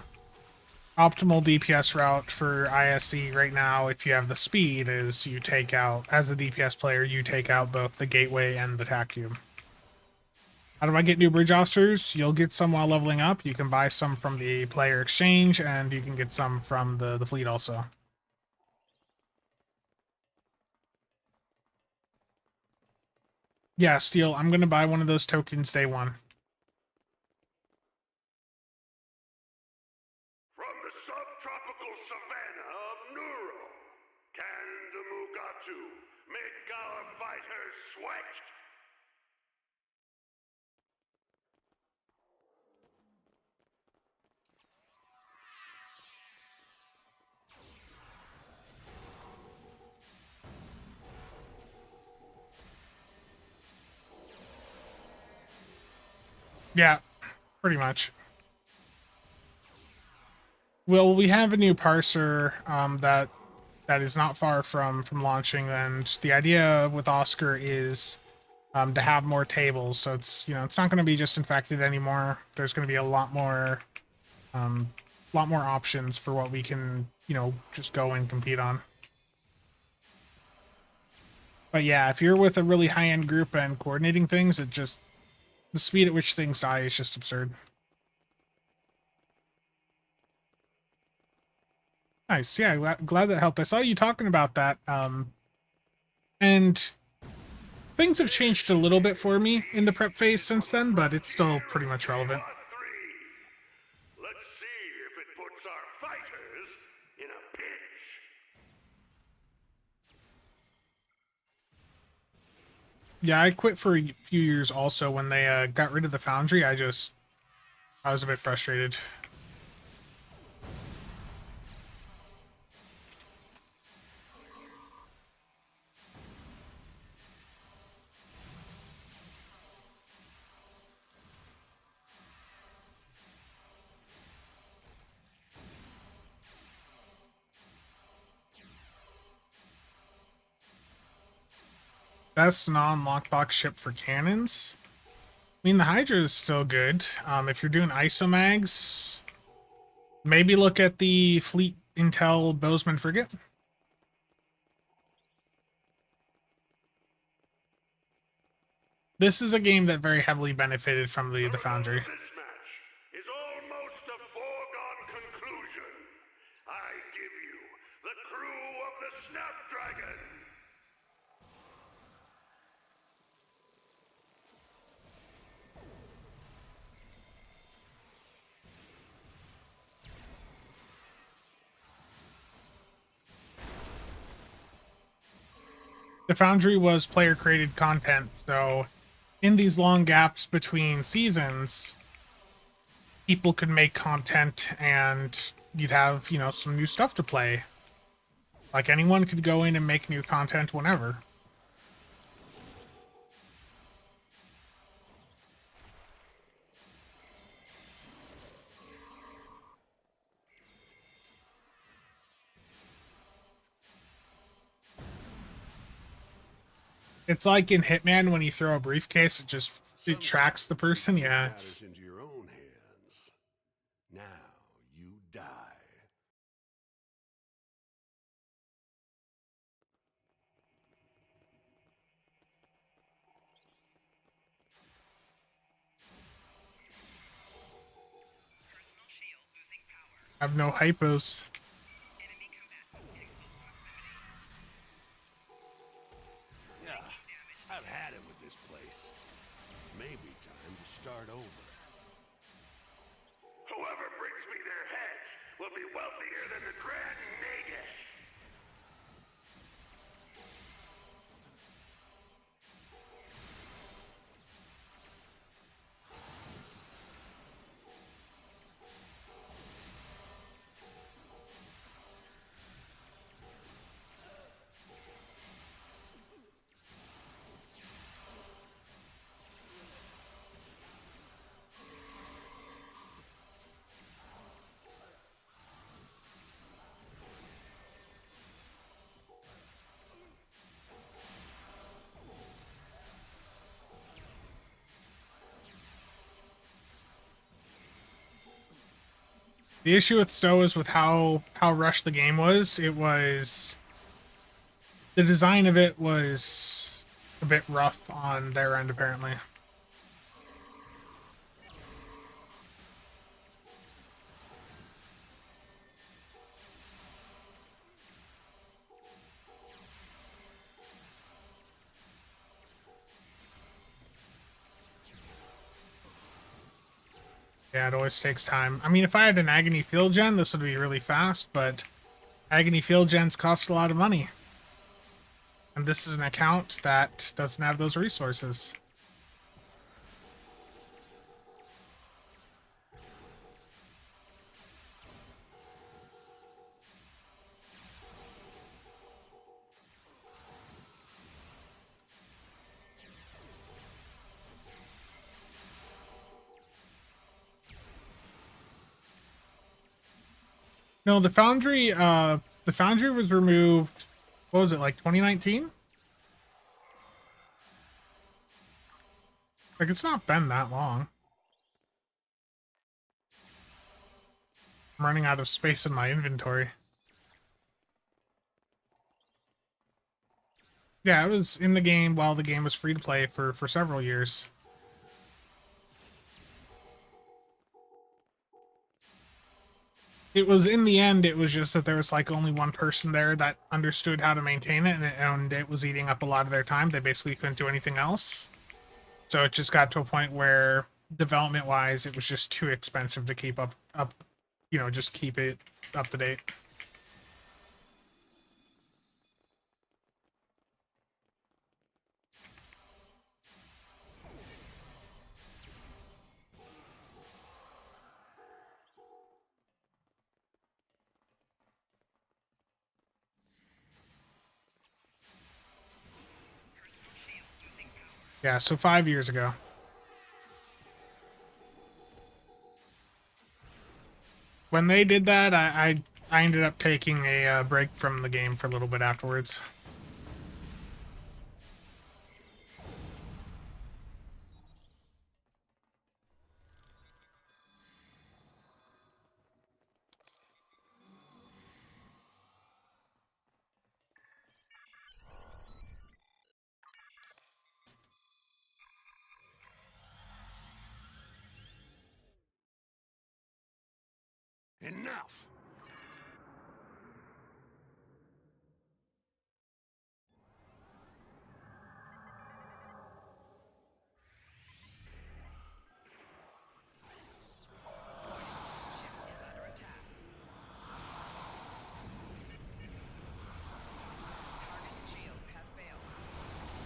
S1: DPS route for ISC right now, if you have the speed, is you take out, as a DPS player, you take out both the gateway and the tack cube. How do I get new bridge officers? You'll get some while leveling up. You can buy some from the player exchange, and you can get some from the fleet also. Yeah, Steel, I'm going to buy one of those tokens day one.
S2: From the subtropical savanna of Nuro, can the Mugatu make our fighters sweat?
S1: Yeah, pretty much. Well, we have a new parser that is not far from launching, and the idea with Oscar is to have more tables. So it's it's not going to be just infected anymore. There's going to be a lot more options for what we can just go and compete on. But yeah, if you're with a really high-end group and coordinating things, the speed at which things die is just absurd. Nice, yeah, glad that helped. I saw you talking about that, and things have changed a little bit for me in the prep phase since then, but it's still pretty much relevant.
S2: Let's see if it puts our fighters in a pinch.
S1: Yeah, I quit for a few years also when they got rid of the Foundry. I was a bit frustrated. Best non-lockbox ship for cannons? I mean, the Hydra is still good. If you're doing isomags, maybe look at the Fleet Intel Bozeman frigate. This is a game that very heavily benefited from the Foundry.
S2: This match is almost a foregone conclusion. I give you the crew of the Snapdragon.
S1: The Foundry was player-created content, so in these long gaps between seasons, people could make content and you'd have, some new stuff to play. Like, anyone could go in and make new content whenever. It's like in Hitman when you throw a briefcase, it tracks the person. Yeah,
S2: Matters into your own hands. Now you die.
S1: I have no hypos.
S6: start over.
S2: Whoever brings me their heads will be wealthier than the Grand Nagus.
S1: The issue with Stowe is with how rushed the game was. It was the design of it was a bit rough on their end, apparently. Yeah, it always takes time. I mean, if I had an Agony Field Gen, this would be really fast, but Agony Field Gens cost a lot of money. And this is an account that doesn't have those resources. No, the Foundry was removed, what was it, like 2019? Like, it's not been that long. I'm running out of space in my inventory. Yeah, it was in the game while the game was free to play for several years. It was, in the end, it was just that there was like only one person there that understood how to maintain it, and it was eating up a lot of their time. They basically couldn't do anything else. So it just got to a point where development-wise, it was just too expensive to keep up, you know, just keep it up to date. Yeah, so 5 years ago. When they did that, I ended up taking a break from the game for a little bit afterwards.
S6: Enough!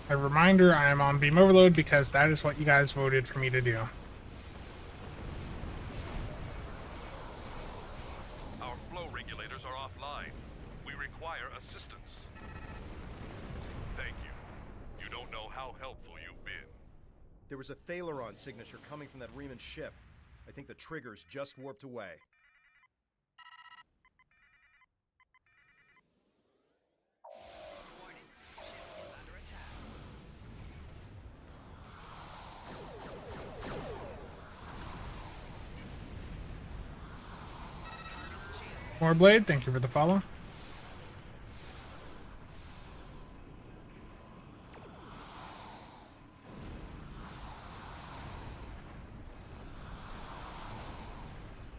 S1: A reminder, I am on beam overload because that is what you guys voted for me to do.
S2: Our flow regulators are offline. We require assistance. Thank you. You don't know how helpful you've been.
S5: There was a Thaleron signature coming from that Riemann ship. I think the triggers just warped away.
S1: Moreblade, thank you for the follow.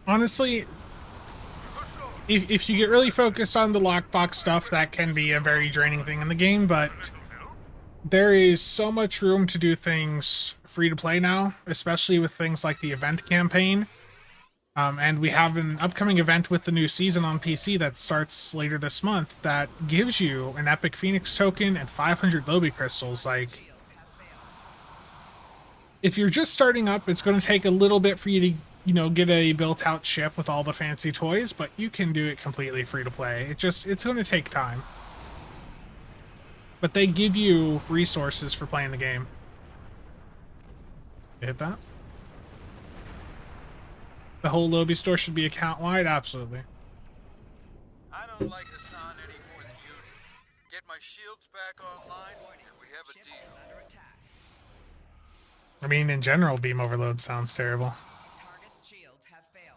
S1: Honestly, if you get really focused on the lockbox stuff, that can be a very draining thing in the game, but there is so much room to do things free to play now, especially with things like the event campaign. And we have an upcoming event with the new season on PC that starts later this month that gives you an Epic Phoenix token and 500 Lobby crystals. Like, if you're just starting up, it's going to take a little bit for you to, you know, get a built-out ship with all the fancy toys, but you can do it completely free to play. It's going to take time. But they give you resources for playing the game. You hit that? The whole Lobby store should be account-wide? Absolutely.
S8: I don't like Hassan any more than you do. Get my shields back online, and we have a deal.
S1: I mean, in general, beam overload sounds terrible.
S3: Target's shields have failed.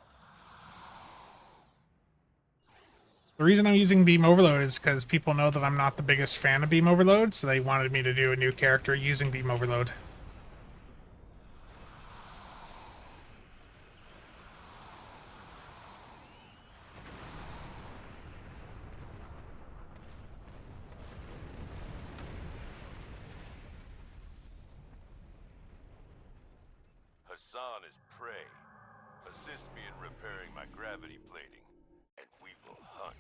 S1: The reason I'm using beam overload is because people know that I'm not the biggest fan of beam overload, so they wanted me to do a new character using beam overload.
S2: Hassan is prey. Assist me in repairing my gravity plating, and we will hunt.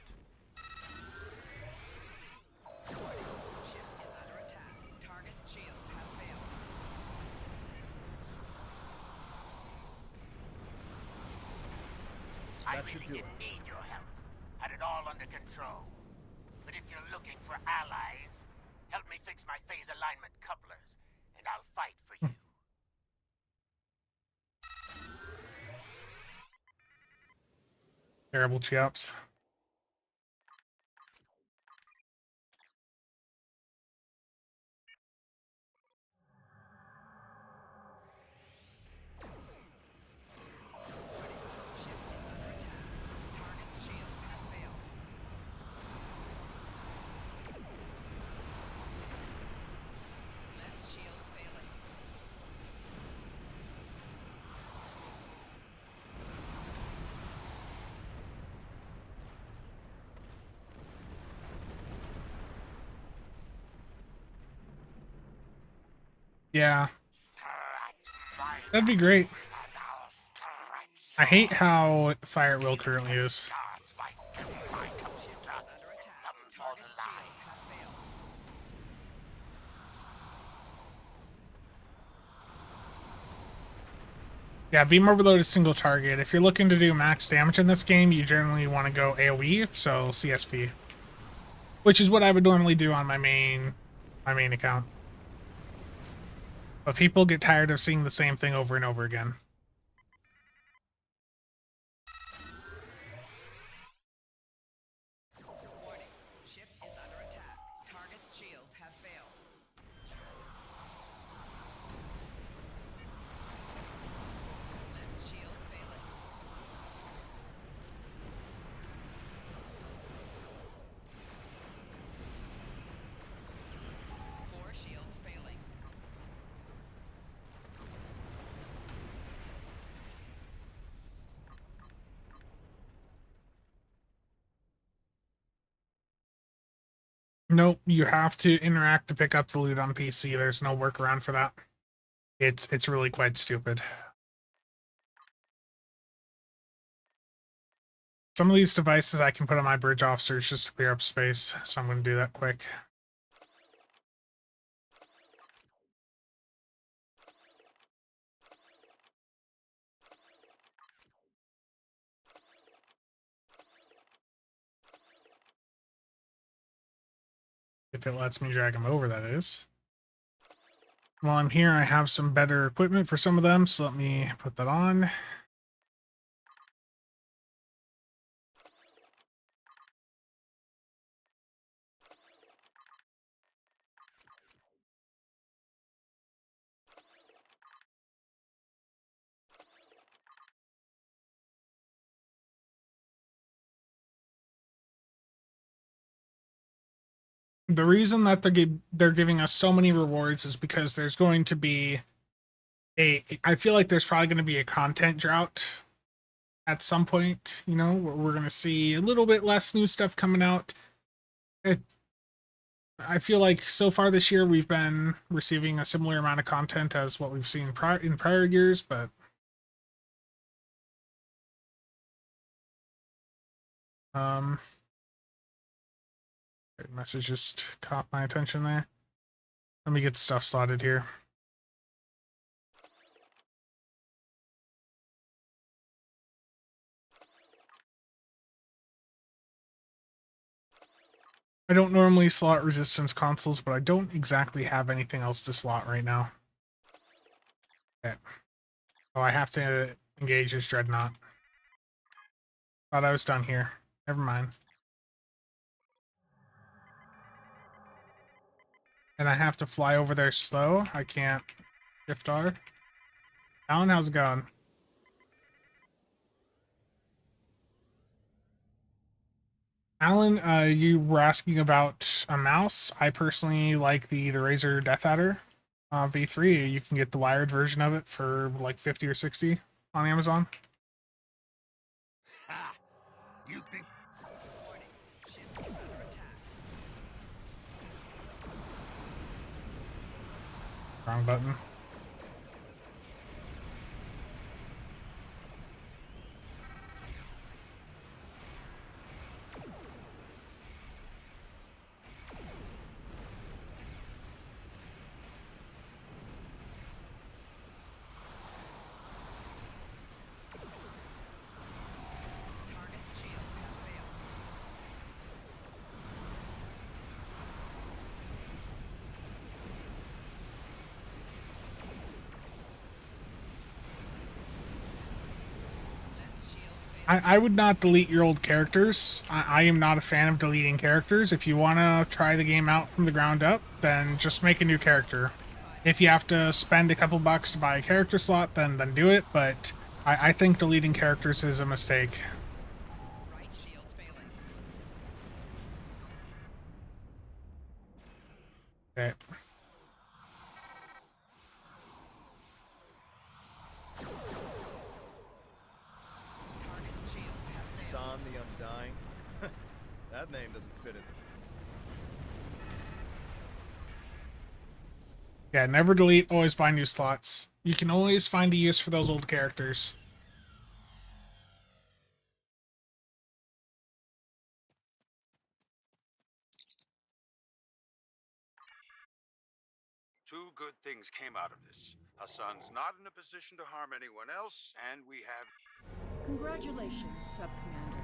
S3: Ship is under attack. Target's shields have failed.
S6: I
S5: That should
S6: really
S5: do
S6: didn't need your help. Had it all under control. But if you're looking for allies, help me fix my phase alignment couplers, and I'll fight for you.
S1: Terrible chops.
S3: Target's shields have failed. Left shields failing.
S1: Yeah,
S6: Scratch my
S1: that'd be great.
S6: and I'll scratch
S1: I hate how Fire at Will currently is.
S6: starts by killing my computer systems online.
S3: Have failed.
S1: Yeah, beam overload is single target. If you're looking to do max damage in this game, you generally want to go AoE, so CSV. Which is what I would normally do on my main account. But people get tired of seeing the same thing over and over again.
S3: Warning. Ship is under attack. Target's shields have failed. Left shields failing. Four shields failing.
S1: Nope, you have to interact to pick up the loot on PC. There's no workaround for that. It's really quite stupid. Some of these devices I can put on my bridge officers just to clear up space, so I'm going to do that quick. If it lets me drag them over, that is. While I'm here, I have some better equipment for some of them, so let me put that on. The reason that they're giving us so many rewards is because there's going to be I feel like there's probably going to be a content drought at some point, you know, where we're going to see a little bit less new stuff coming out. I feel like so far this year we've been receiving a similar amount of content as what we've seen in prior years, but message just caught my attention there. Let me get stuff slotted here. I don't normally slot resistance consoles, but I don't exactly have anything else to slot right now. Okay. Oh, I have to engage his dreadnought. Thought I was done here. Never mind. And I have to fly over there slow. I can't shift R. Alan, how's it going? Alan, you were asking about a mouse. I personally like the Razer Death Adder V3. You can get the wired version of it for like 50 or 60 on Amazon.
S6: Ha! You think
S3: Warning. Ship is under attack.
S1: Wrong button.
S3: Target's shields have failed. Lens shields failed.
S1: I would not delete your old characters. I am not a fan of deleting characters. If you want to try the game out from the ground up, then just make a new character. If you have to spend a couple bucks to buy a character slot, then do it, but I think deleting characters is a mistake.
S3: Right shields failing.
S1: Okay.
S3: Target's shields have failed.
S5: San the Undying? That name doesn't fit it.
S1: Yeah, never delete, always buy new slots. You can always find a use for those old characters.
S8: Two good things came out of this. Hassan's not in a position to harm anyone else, and we have...
S9: Congratulations, Sub-Commander.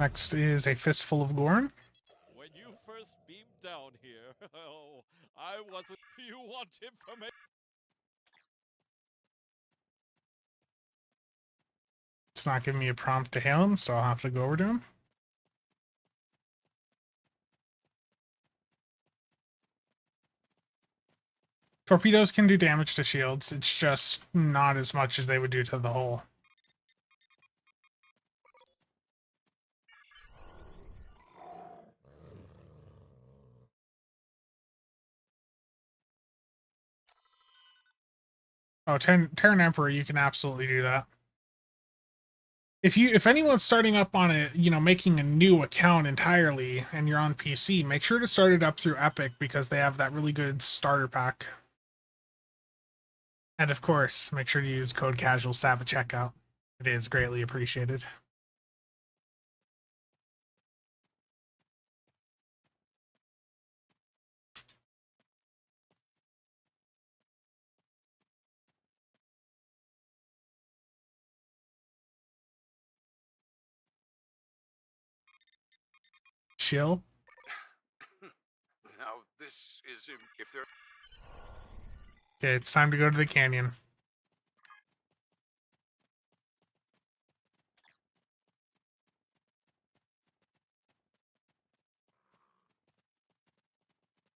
S1: Next is a fistful of Gorn.
S4: When you first beamed down here, oh, I wasn't. You want information?
S1: It's not giving me a prompt to hail him, so I'll have to go over to him. Torpedoes can do damage to shields. It's just not as much as they would do to the hull. Oh, Terran Emperor, you can absolutely do that. If anyone's starting up on a, making a new account entirely and you're on PC, make sure to start it up through Epic because they have that really good starter pack. And of course, make sure to use code CasualSAB at checkout. It is greatly appreciated. Chill.
S8: Now, this is... if there...
S1: Okay, it's time to go to the canyon.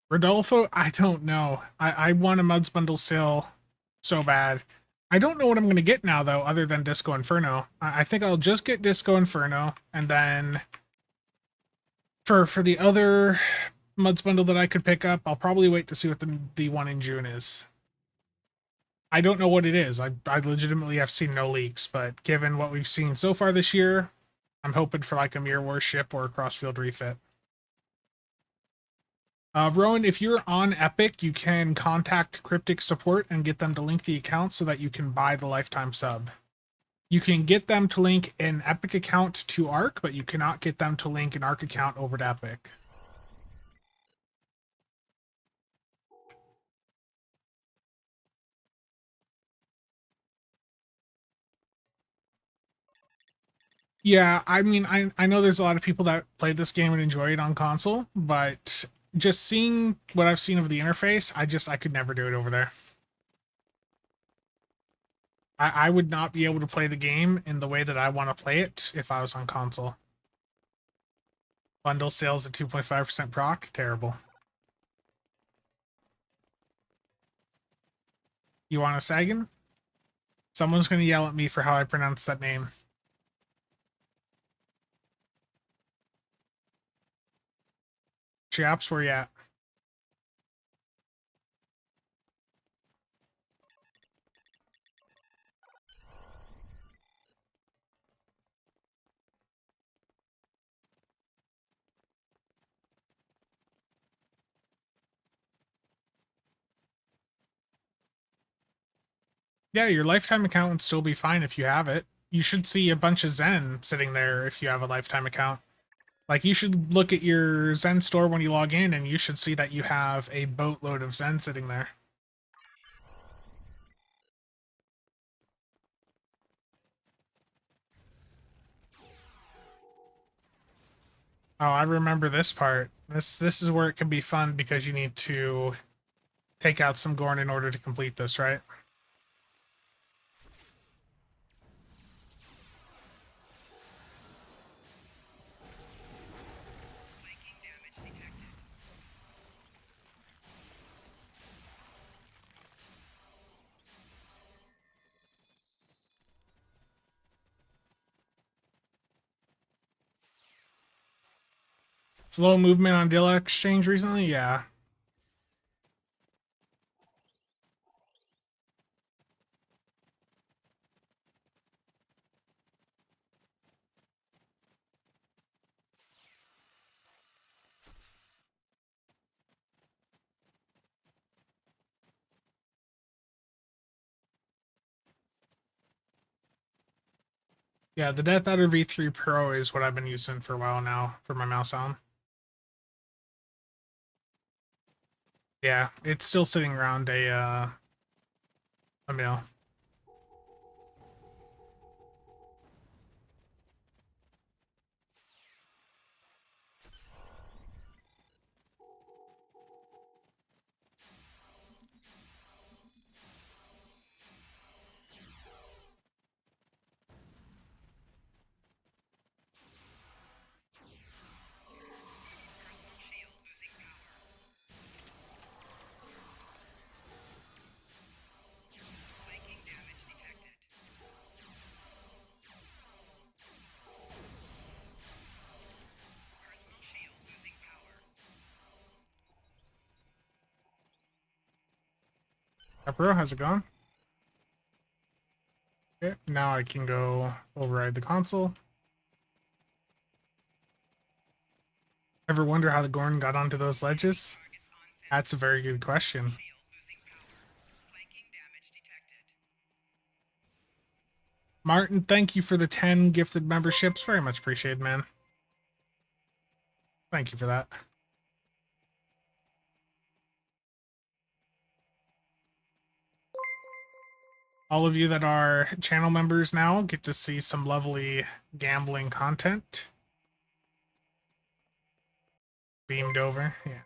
S1: Rodolfo, I don't know. I want a Muds Bundle sale so bad. I don't know what I'm going to get now, though, other than Disco Inferno. I think I'll just get Disco Inferno, and then for the other Muds Bundle that I could pick up, I'll probably wait to see what the one in June is. I don't know what it is. I legitimately have seen no leaks, but given what we've seen so far this year, I'm hoping for like a Mirror War ship or a Crossfield refit. Rowan, if you're on Epic, you can contact Cryptic Support and get them to link the account so that you can buy the lifetime sub. You can get them to link an Epic account to Arc, but you cannot get them to link an Arc account over to Epic. Yeah, I mean, I know there's a lot of people that play this game and enjoy it on console, but just seeing what I've seen of the interface, I could never do it over there. I would not be able to play the game in the way that I want to play it if I was on console. Bundle sales at 2.5% proc, terrible. You want a Sagan? Someone's going to yell at me for how I pronounce that name. Chaps, where you at? Yeah, your lifetime account would still be fine if you have it. You should see a bunch of Zen sitting there if you have a lifetime account. Like, you should look at your Zen store when you log in, and you should see that you have a boatload of Zen sitting there. Oh, I remember this part. This is where it can be fun because you need to take out some Gorn in order to complete this, right? Slow movement on deal exchange recently? Yeah. Yeah, the Death Adder V3 Pro is what I've been using for a while now for my mouse on. Yeah, it's still sitting around a mil. Bro, how's it going? Okay, now I can go override the console. Ever wonder how the Gorn got onto those ledges? That's a very good question. Martin, thank you for the 10 gifted memberships. Very much appreciated, man. Thank you for that. All of you that are channel members now get to see some lovely gambling content. Beamed over, yeah.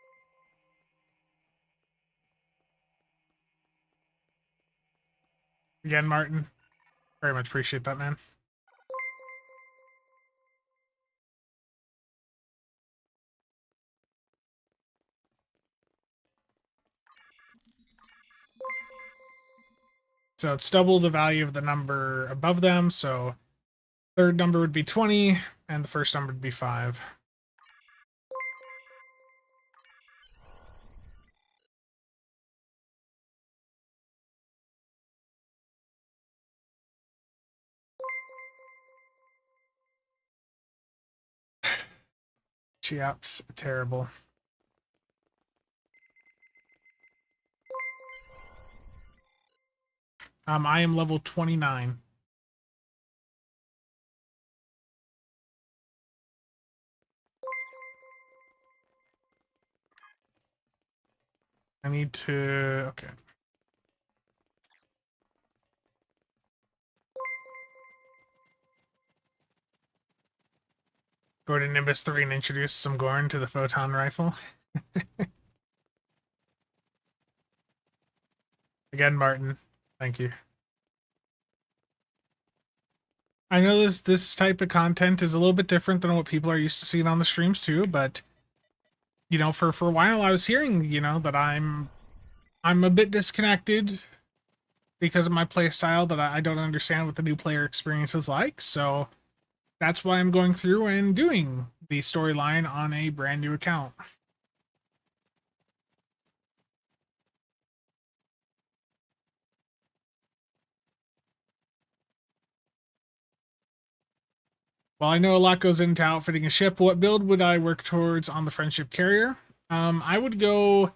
S1: Again, Martin, very much appreciate that, man. So it's double the value of the number above them. So third number would be 20, and the first number would be 5. Chiap's terrible. I am level 29. I need to... Okay. Go to Nimbus 3 and introduce some Gorn to the photon rifle. Again, Martin. Thank you. I know this type of content is a little bit different than what people are used to seeing on the streams too, but you know, for a while I was hearing, you know, that I'm a bit disconnected because of my play style, that I don't understand what the new player experience is like. So that's why I'm going through and doing the storyline on a brand new account. Well, I know a lot goes into outfitting a ship. What build would I work towards on the friendship carrier? I would go...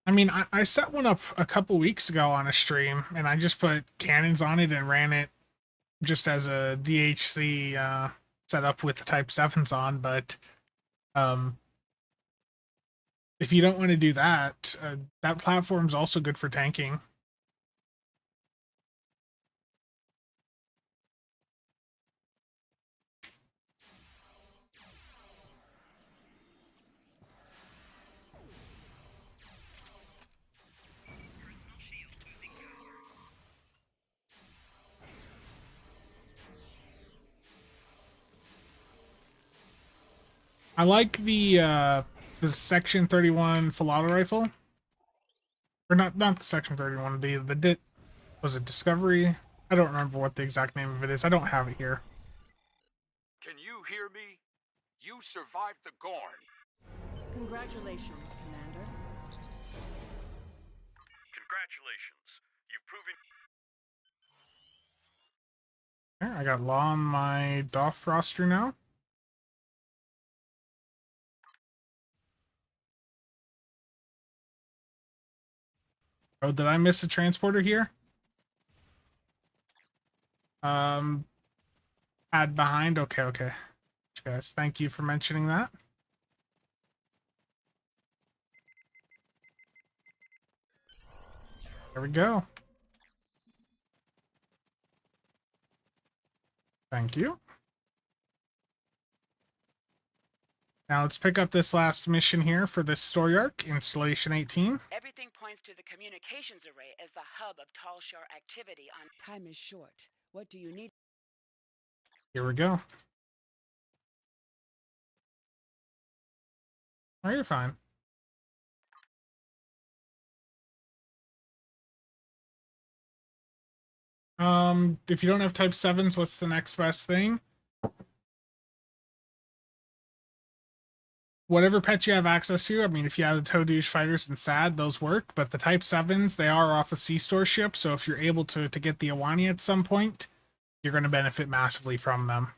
S1: I mean, I set one up a couple weeks ago on a stream, and I just put cannons on it and ran it just as a DHC setup with the Type 7s on, but if you don't want to do that, that platform's also good for tanking. I like the Section 31 full auto rifle. Or not the Section 31, was it Discovery? I don't remember what the exact name of it is. I don't have it here.
S8: Can you hear me? You survived the Gorn.
S9: Congratulations, Commander.
S2: Congratulations. You've proven...
S1: There, I got Law on my DOF roster now. Oh, did I miss a transporter here? Add behind. Okay. Guys, thank you for mentioning that. There we go. Thank you. Now let's pick up this last mission here for this story arc, Installation 18.
S3: Everything points to the communications array as the hub of tall shore activity on...
S9: Time is short. What do you need?
S1: Here we go. Oh, you're fine. If you don't have Type 7s, what's the next best thing? Whatever pet you have access to. I mean, if you have the Toadouche Fighters and SAD, those work, but the Type 7s, they are off a C-Store ship, so if you're able to get the Iconian at some point, you're going to benefit massively from them.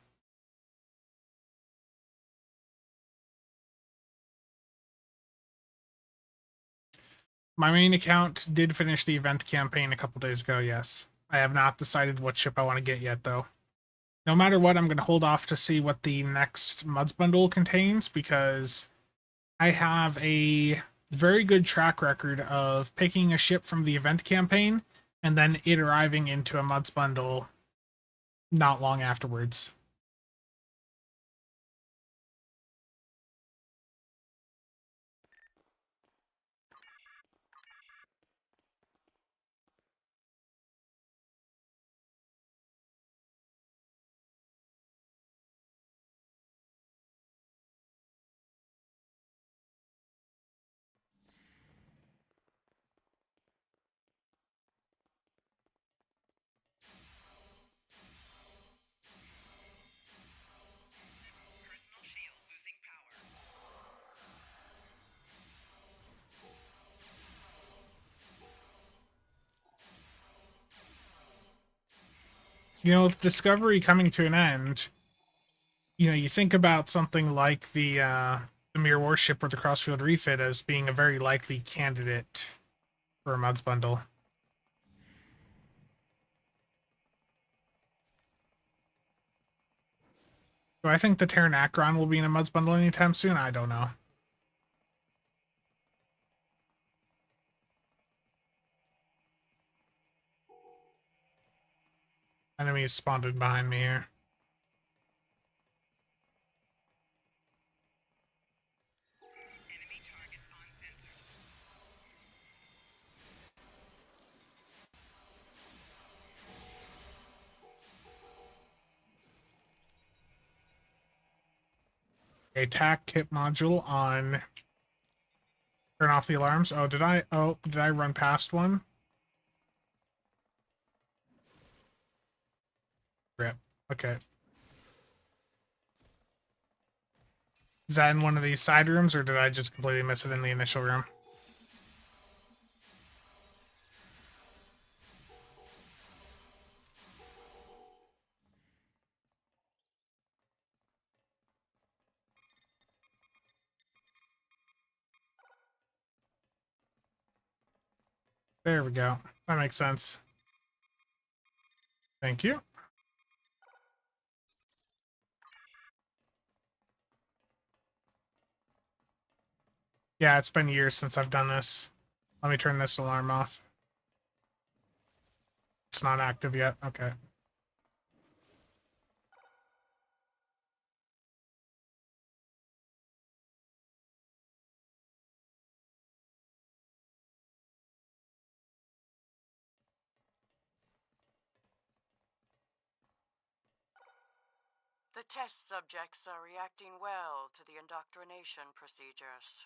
S1: My main account did finish the event campaign a couple days ago, yes. I have not decided what ship I want to get yet, though. No matter what, I'm going to hold off to see what the next Muds bundle contains, because I have a very good track record of picking a ship from the event campaign and then it arriving into a Muds bundle not long afterwards. You know, with Discovery coming to an end, you know, you think about something like the Mir warship or the Crossfield refit as being a very likely candidate for a Muds bundle. Do I think the Pteranacron will be in a Muds bundle anytime soon? I don't know. Enemies spawned in behind me here. Attack kit module on. Turn off the alarms. Oh, did I? Oh, did I run past one? Rip. Okay. Is that in one of these side rooms, or did I just completely miss it in the initial room? There we go. That makes sense. Thank you. Yeah, it's been years since I've done this. Let me turn this alarm off. It's not active yet. Okay.
S10: The test subjects are reacting well to the indoctrination procedures.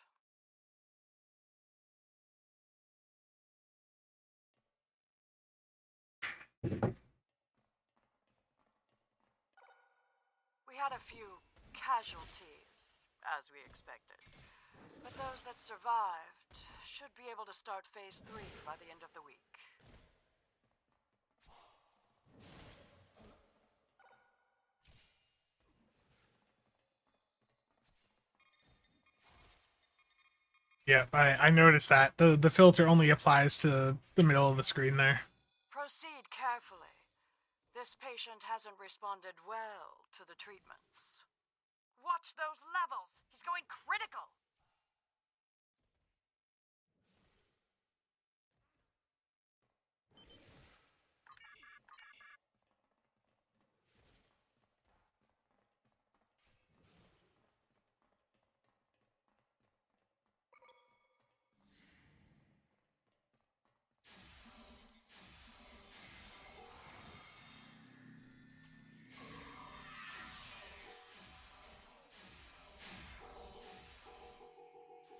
S10: We had a few casualties, as we expected. But those that survived should be able to start Phase 3 by the end of the week.
S1: Yeah, I noticed that. The filter only applies to the middle of the screen there.
S10: Proceed carefully. This patient hasn't responded well to the treatments. Watch those levels! He's going critical!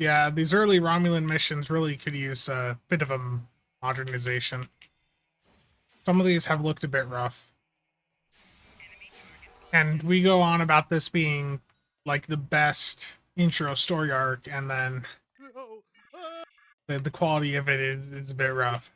S1: Yeah, these early Romulan missions really could use a bit of a modernization. Some of these have looked a bit rough. And we go on about this being like the best intro story arc, and then the quality of it is a bit rough.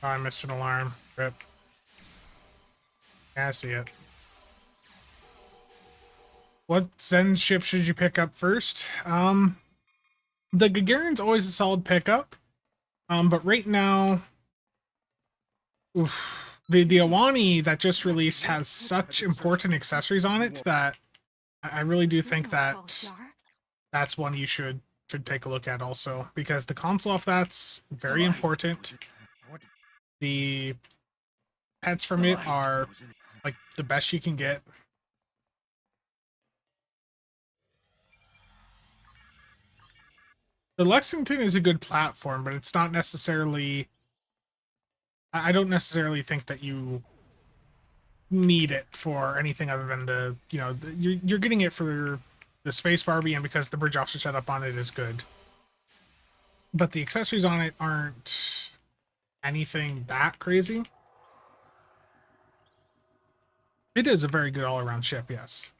S1: Oh, I missed an alarm. Rip. Yeah, I see it. What Zen ship should you pick up first? The Gagarin's always a solid pickup. But right now, oof, the Awani that just released has such important accessories on it that I really do think that that's one you should take a look at also, because the console off that's very important. The pets from it are like the best you can get. The Lexington is a good platform, but it's not necessarily. I don't necessarily think that you need it for anything other than you're getting it for the Space Barbie, and because the bridge officer setup on it is good. But the accessories on it aren't anything that crazy. It is a very good all-around ship, yes.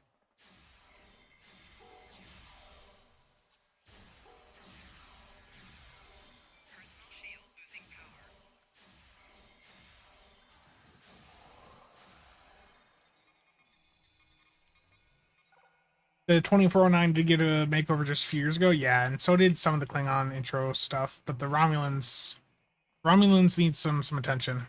S1: The 2409 did get a makeover just a few years ago, yeah, and so did some of the Klingon intro stuff. But the Romulans need some attention.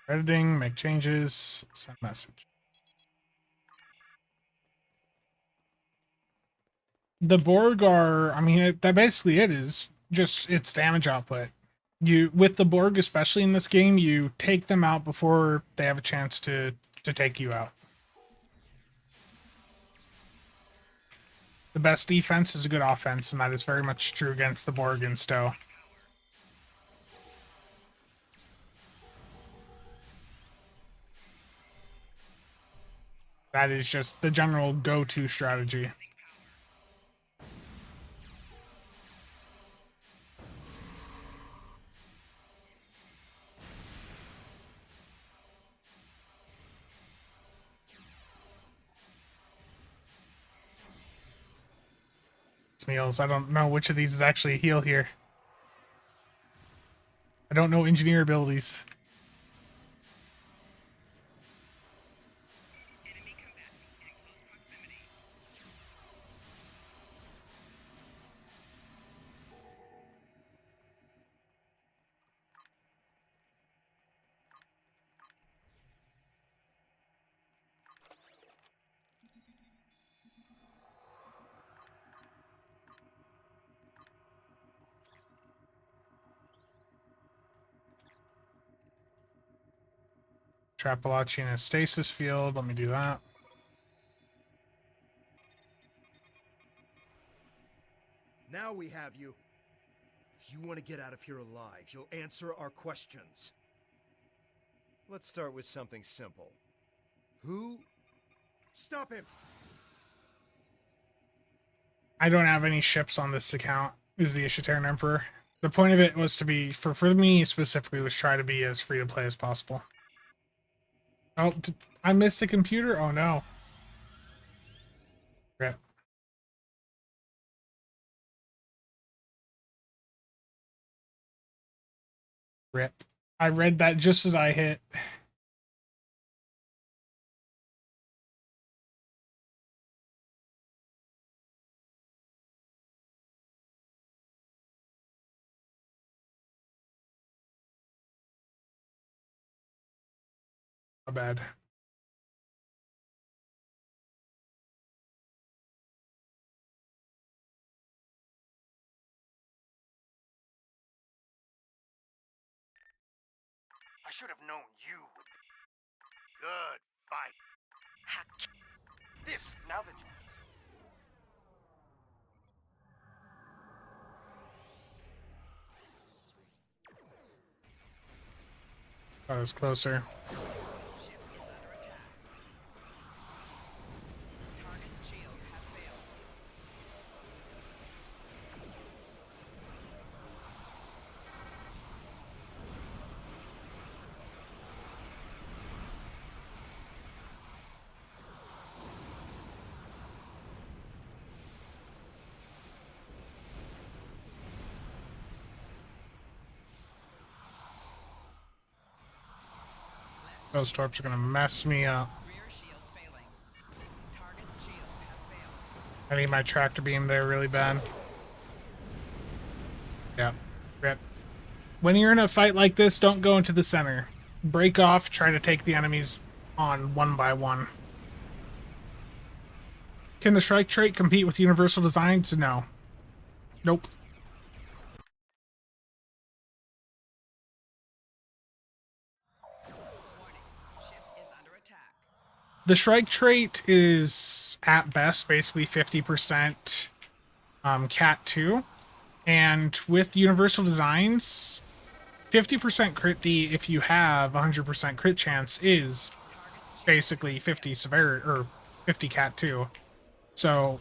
S1: Editing, make changes, send message. The Borg are, I mean, that basically it is just its damage output. You, with the Borg, especially in this game, you take them out before they have a chance to take you out. The best defense is a good offense, and that is very much true against the Borg and Stowe. That is just the general go-to strategy. Meals. I don't know which of these is actually a heal here. I don't know engineer abilities. Trapalachi in a stasis field. Let me do that.
S5: Now we have you. If you want to get out of here alive, you'll answer our questions. Let's start with something simple. Who? Stop him!
S1: I don't have any ships on this account, is the Ishitaran Emperor. The point of it was to be, for me specifically, was try to be as free to play as possible. Oh, I missed a computer? Oh no. Rip. Rip. I read that just as I hit. My bad.
S6: I should have known you would. Good fight. This, now that you...
S1: That was closer.
S3: Ship is under attack. Target's shields have failed.
S1: Those torps are gonna mess me up.
S3: Rear shields failing. Target's shields have failed.
S1: I need my tractor beam there really bad. Yeah. Rip. When you're in a fight like this, don't go into the center. Break off, try to take the enemies on one by one. Can the strike trait compete with universal designs? No. Nope.
S3: Warning. Ship is under attack.
S1: The strike trait is at best basically 50% Cat 2. And with universal designs, 50% crit D if you have 100% crit chance is basically 50 severe or 50 Cat 2. So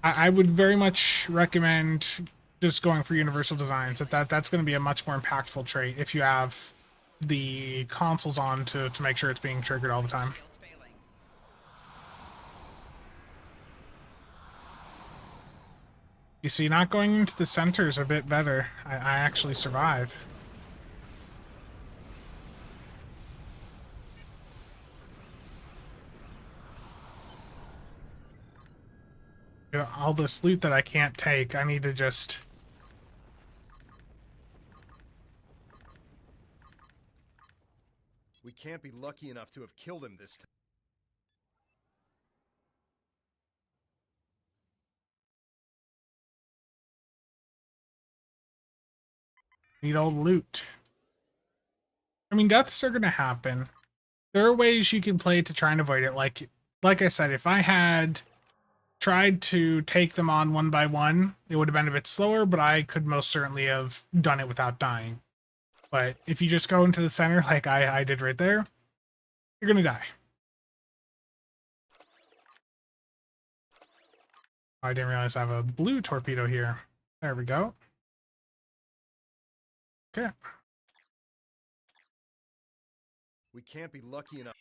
S1: I would very much recommend just going for universal designs. That's going to be a much more impactful trait if you have the consoles on to make sure it's being triggered all the time.
S3: Shields failing.
S1: You see, not going into the center is a bit better. I actually survive. You know, all this loot that I can't take, I need to just...
S5: We can't be lucky enough to have killed him this time.
S1: need all the loot. I mean, deaths are going to happen. There are ways you can play to try and avoid it. Like I said, if I had tried to take them on one by one, it would have been a bit slower, but I could most certainly have done it without dying. But if you just go into the center like I did right there, you're going to die. I didn't realize I have a blue torpedo here. There we go. Okay.
S5: We can't be lucky enough.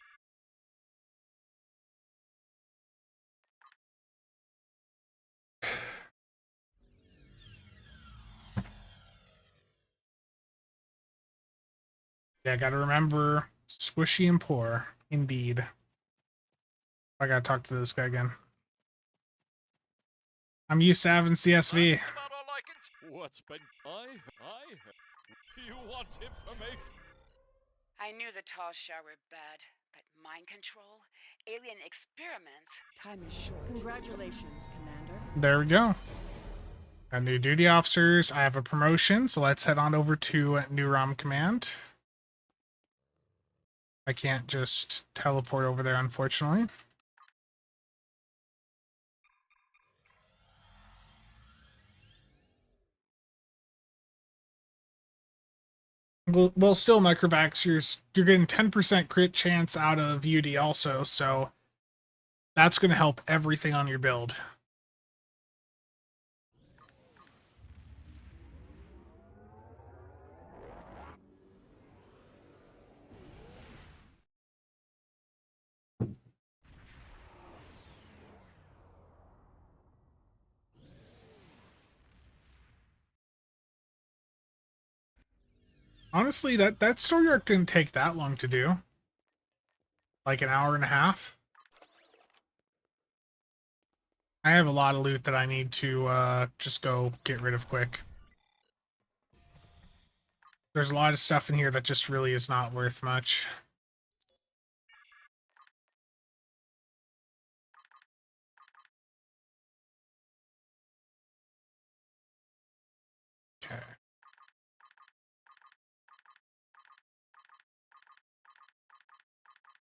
S1: Yeah, gotta remember, squishy and poor, indeed. I gotta talk to this guy again. I'm used to having CSV.
S4: About all I can. What's been? You want information?
S10: I knew the tall shower were bad, but mind control, alien experiments.
S9: Time is short. Congratulations, Commander.
S1: There we go. Got new duty officers. I have a promotion, so let's head on over to New ROM Command. I can't just teleport over there, unfortunately. Well, still, Microvax, you're getting 10% crit chance out of UD also, so that's going to help everything on your build. Honestly, that story arc didn't take that long to do. Like an hour and a half. I have a lot of loot that I need to just go get rid of quick. There's a lot of stuff in here that just really is not worth much. Okay.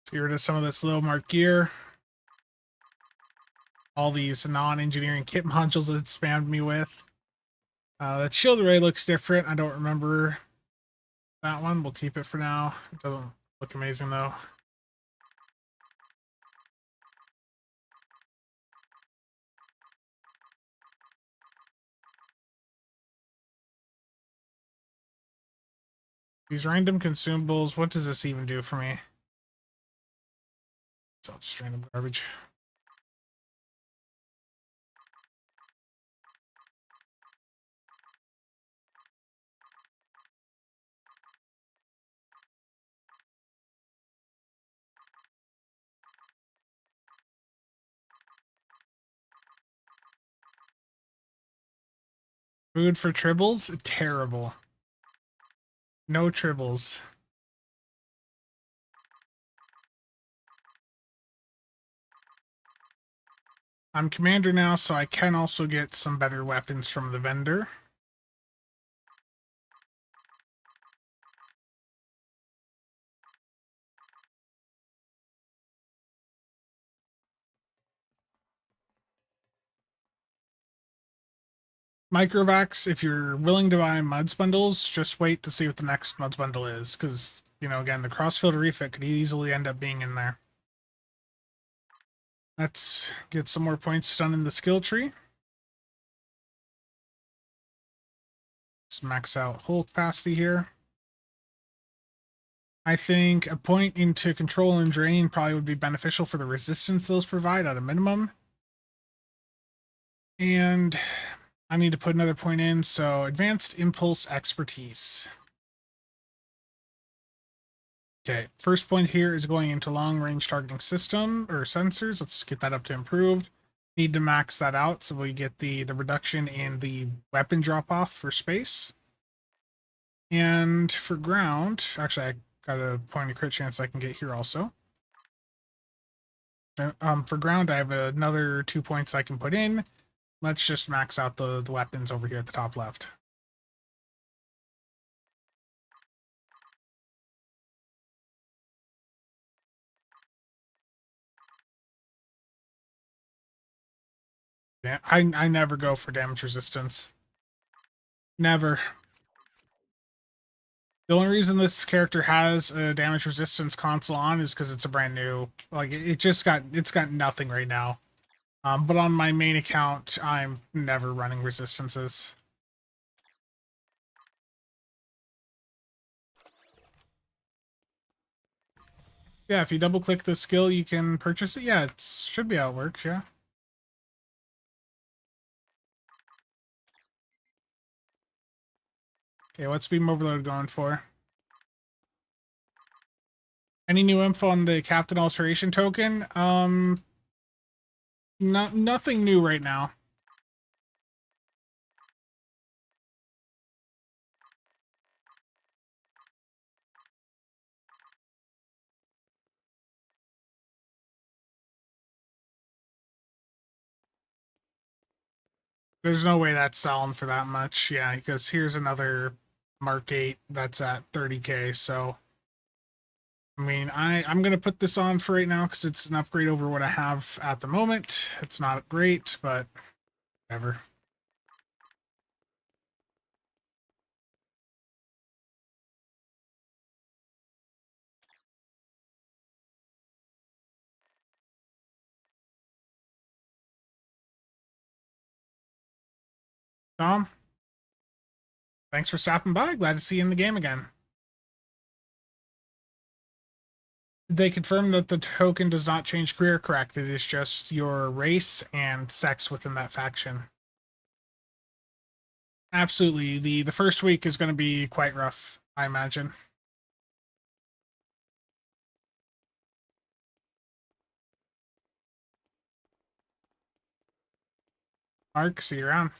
S1: Let's get rid of some of this low mark gear. All these non-engineering kit modules that it spammed me with. That shield array looks different. I don't remember that one. We'll keep it for now. It doesn't look amazing though. These random consumables, what does this even do for me? It's all just random garbage. Food for tribbles? Terrible. No tribbles. I'm commander now, so I can also get some better weapons from the vendor. Microvacs, if you're willing to buy MUDs bundles, just wait to see what the next MUDs bundle is, because, you know, again, the crossfield refit could easily end up being in there. Let's get some more points done in the skill tree. Let's max out hull capacity here. I think a point into control and drain probably would be beneficial for the resistance those provide at a minimum. And I need to put another point in, so advanced impulse expertise. Okay, first point here is going into long range targeting system or sensors. Let's get that up to improved. Need to max that out so we get the reduction in the weapon drop off for space. And for ground, actually I got a point of crit chance I can get here also. For ground, I have another 2 points I can put in. Let's just max out the weapons over here at the top left. Yeah, I never go for damage resistance. Never. The only reason this character has a damage resistance console on is because it's a brand new. Like it's got nothing right now. But on my main account, I'm never running resistances. Yeah, if you double click the skill, you can purchase it. Yeah, it should be how it works. Yeah. Okay, what's beam overload going for? Any new info on the Captain Alteration token? Nothing new right now. There's no way that's selling for that much. Yeah, because here's another Mark 8 that's at 30k, so I mean, I'm going to put this on for right now because it's an upgrade over what I have at the moment. It's not great, but whatever. Tom, thanks for stopping by. Glad to see you in the game again. They confirm that the token does not change career, correct? It is just your race and sex within that faction. Absolutely. The first week is going to be quite rough, I imagine. Mark, see you around.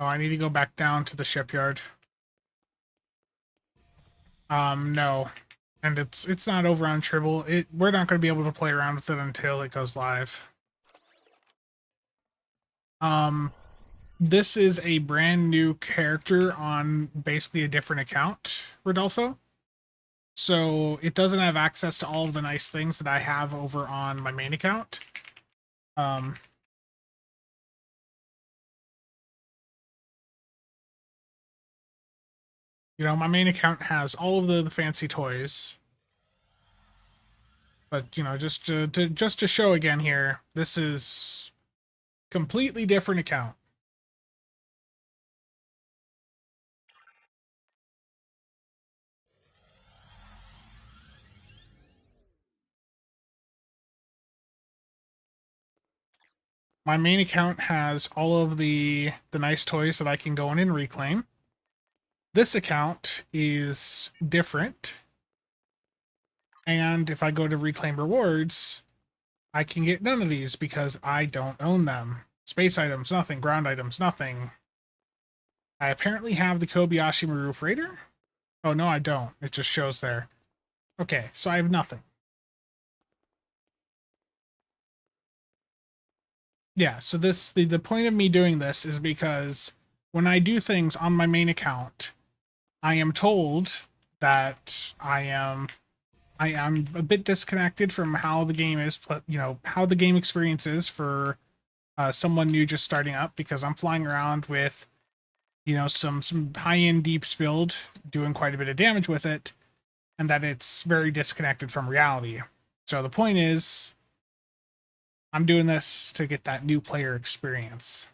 S1: Oh, I need to go back down to the shipyard. No. And it's not over on Tribble. We're not going to be able to play around with it until it goes live. This is a brand new character on basically a different account, Rodolfo. So it doesn't have access to all of the nice things that I have over on my main account. You know, my main account has all of the fancy toys. But, you know, just to show again here, this is completely different account. My main account has all of the nice toys that I can go in and reclaim. This account is different. And if I go to reclaim rewards, I can get none of these because I don't own them. Space items, nothing. Ground items, nothing. I apparently have the Kobayashi Maru Freighter. Oh, no, I don't. It just shows there. Okay, so I have nothing. Yeah, so the point of me doing this is because when I do things on my main account, I am told that I am a bit disconnected from how the game is, how the game experience is for someone new just starting up, because I'm flying around with, some high-end deep build, doing quite a bit of damage with it, and that it's very disconnected from reality. So the point is, I'm doing this to get that new player experience.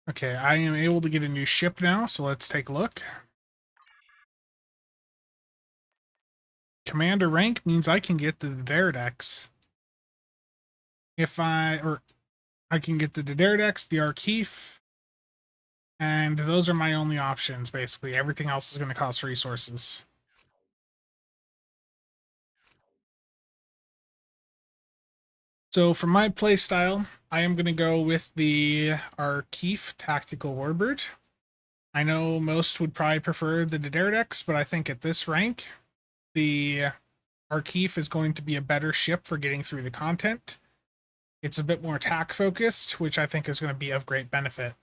S1: Okay, I am able to get a new ship now, so let's take a look. Commander rank means I can get the Daredex. I can get the Daredex, the Arkeef, and those are my only options, basically. Everything else is going to cost resources. So for my playstyle, I am going to go with the Arkeef Tactical Warbird. I know most would probably prefer the Daredex, but I think at this rank, the Arkeef is going to be a better ship for getting through the content. It's a bit more attack focused, which I think is going to be of great benefit.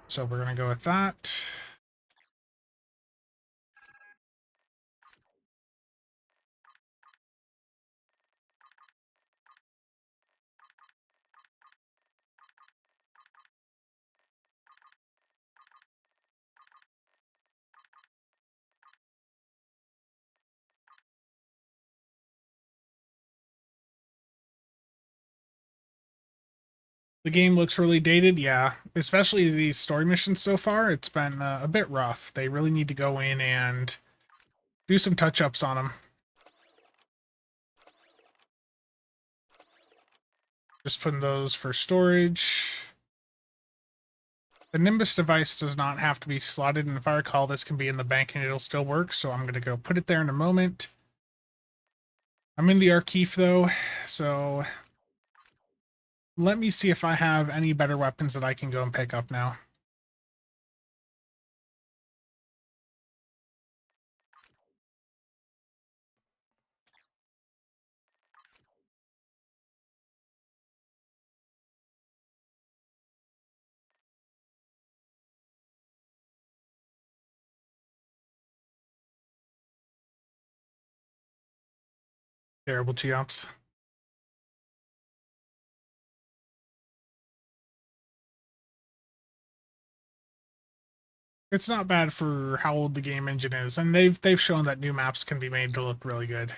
S1: So we're going to go with that. The game looks really dated, yeah. Especially these story missions so far, it's been a bit rough. They really need to go in and do some touch-ups on them. Just putting those for storage. The Nimbus device does not have to be slotted, and if I recall, this can be in the bank and it'll still work, so I'm going to go put it there in a moment. I'm in the Arkeef, though, so let me see if I have any better weapons that I can go and pick up now. Terrible Geops. It's not bad for how old the game engine is, and they've shown that new maps can be made to look really good.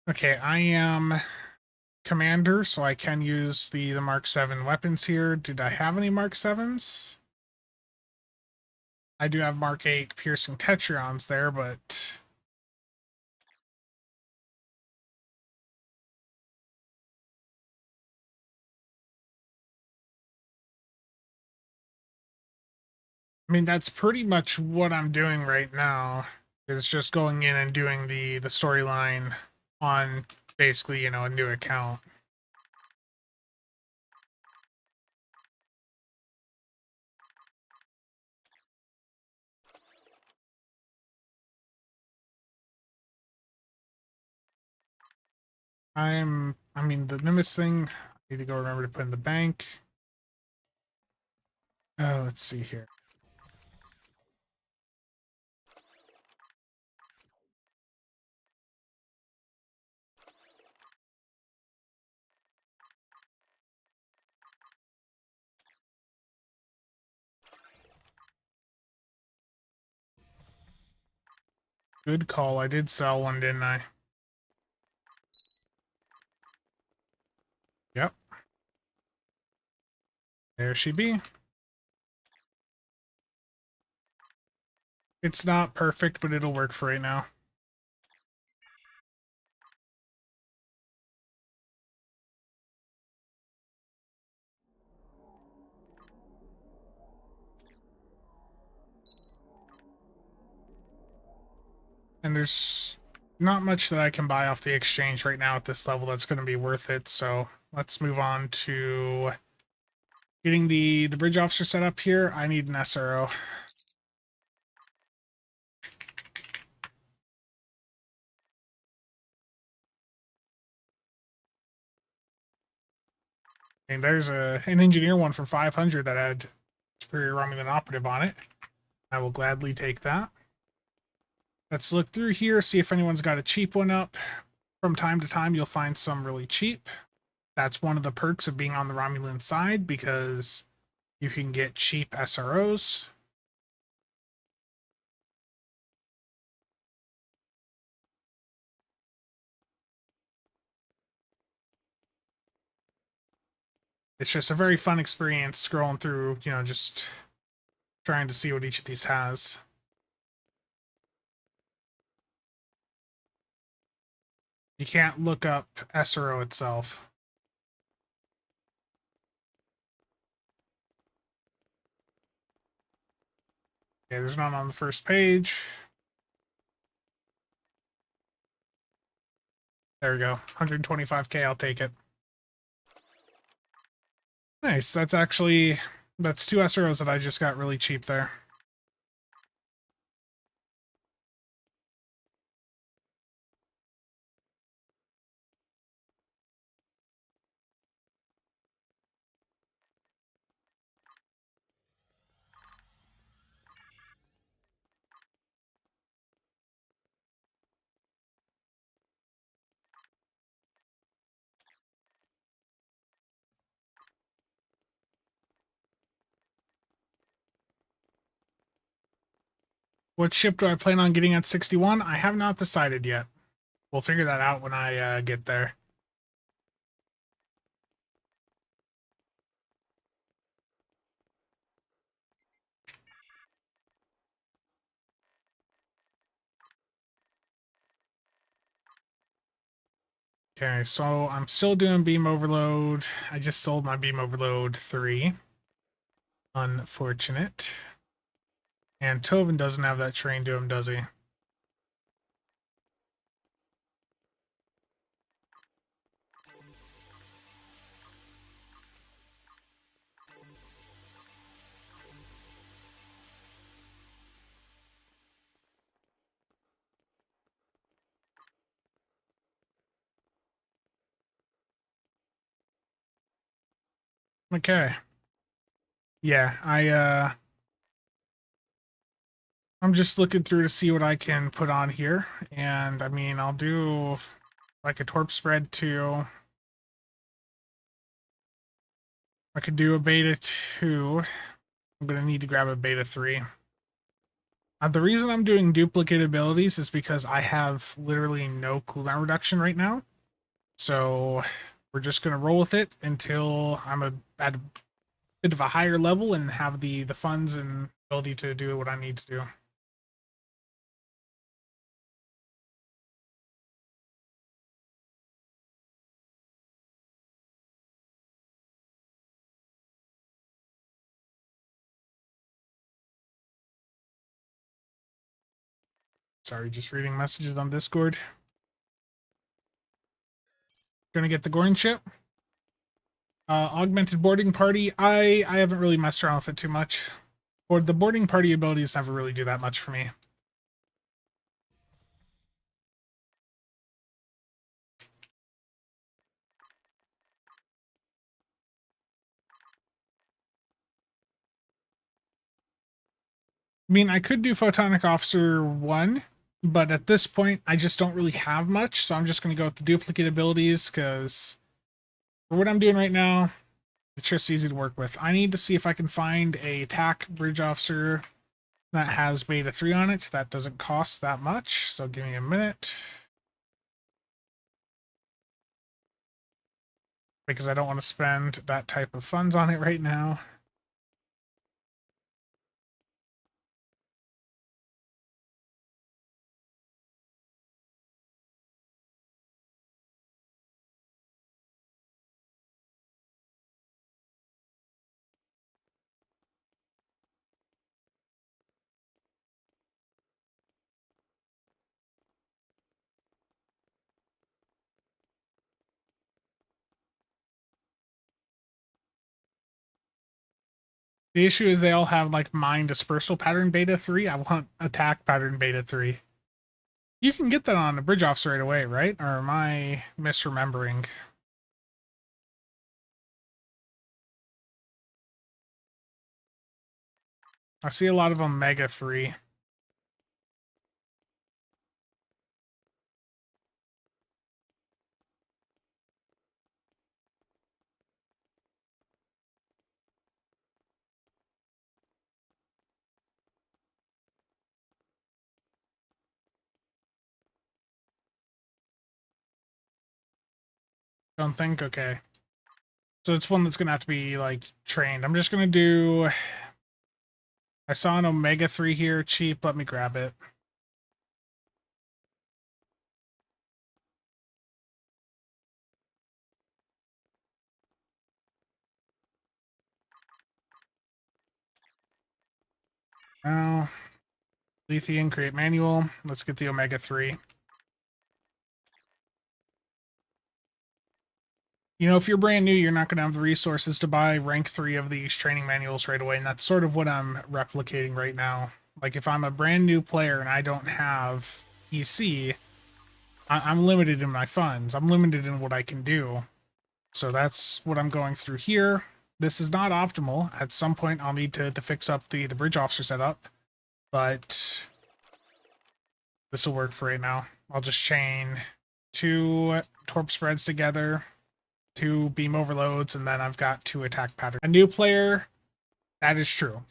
S1: Okay, I am commander, so I can use the Mark 7 weapons here. Did I have any Mark 7s? I do have Mark 8 piercing Tetrions there, but I mean, that's pretty much what I'm doing right now, is just going in and doing the storyline on basically, a new account. I mean, the Nimbus thing, I need to go remember to put in the bank. Oh, let's see here. Good call. I did sell one, didn't I? Yep. There she be. It's not perfect, but it'll work for right now. And there's not much that I can buy off the exchange right now at this level that's going to be worth it. So let's move on to getting the bridge officer set up here. I need an SRO. And there's an engineer one for 500 that had superior Romulan operative on it. I will gladly take that. Let's look through here, see if anyone's got a cheap one up. From time to time, you'll find some really cheap. That's one of the perks of being on the Romulan side, because you can get cheap SROs. It's just a very fun experience scrolling through, you know, just trying to see what each of these has. You can't look up SRO itself. Okay, there's none on the first page. There we go. 125k, I'll take it. Nice. That's two SROs that I just got really cheap there. What ship do I plan on getting at 61? I have not decided yet. We'll figure that out when I get there. Okay, so I'm still doing beam overload. I just sold my beam overload 3. Unfortunate. And Tovin doesn't have that train to him, does he? Okay. Yeah, I'm just looking through to see what I can put on here. And I mean, I'll do like a torp spread 2. I could do a beta 2. I'm gonna need to grab a beta 3. The reason I'm doing duplicate abilities is because I have literally no cooldown reduction right now. So we're just gonna roll with it until I'm at a bit of a higher level and have the funds and ability to do what I need to do. Sorry, just reading messages on Discord. Gonna get the Gorn ship. Augmented boarding party. I haven't really messed around with it too much. Or the boarding party abilities never really do that much for me. I mean, I could do Photonic Officer 1, but at this point, I just don't really have much, so I'm just going to go with the duplicate abilities, because for what I'm doing right now, it's just easy to work with. I need to see if I can find a TAC Bridge Officer that has Beta 3 on it. That doesn't cost that much, so give me a minute. Because I don't want to spend that type of funds on it right now. The issue is they all have like mine dispersal pattern beta 3. I want attack pattern beta 3. You can get that on the bridge officer right away, right? Or am I misremembering? I see a lot of Omega 3. Don't think? Okay. So it's one that's going to have to be, like, trained. I'm just going to do... I saw an Omega 3 here, cheap. Let me grab it. Now, Lithium, create manual. Let's get the Omega 3. You know, if you're brand new, you're not going to have the resources to buy rank 3 of these training manuals right away, and that's sort of what I'm replicating right now. Like, if I'm a brand new player and I don't have EC, I'm limited in my funds. I'm limited in what I can do. So that's what I'm going through here. This is not optimal. At some point, I'll need to fix up the bridge officer setup, but this will work for right now. I'll just chain 2 torp spreads together, 2 beam overloads, and then I've got 2 attack patterns. A new player, that is true.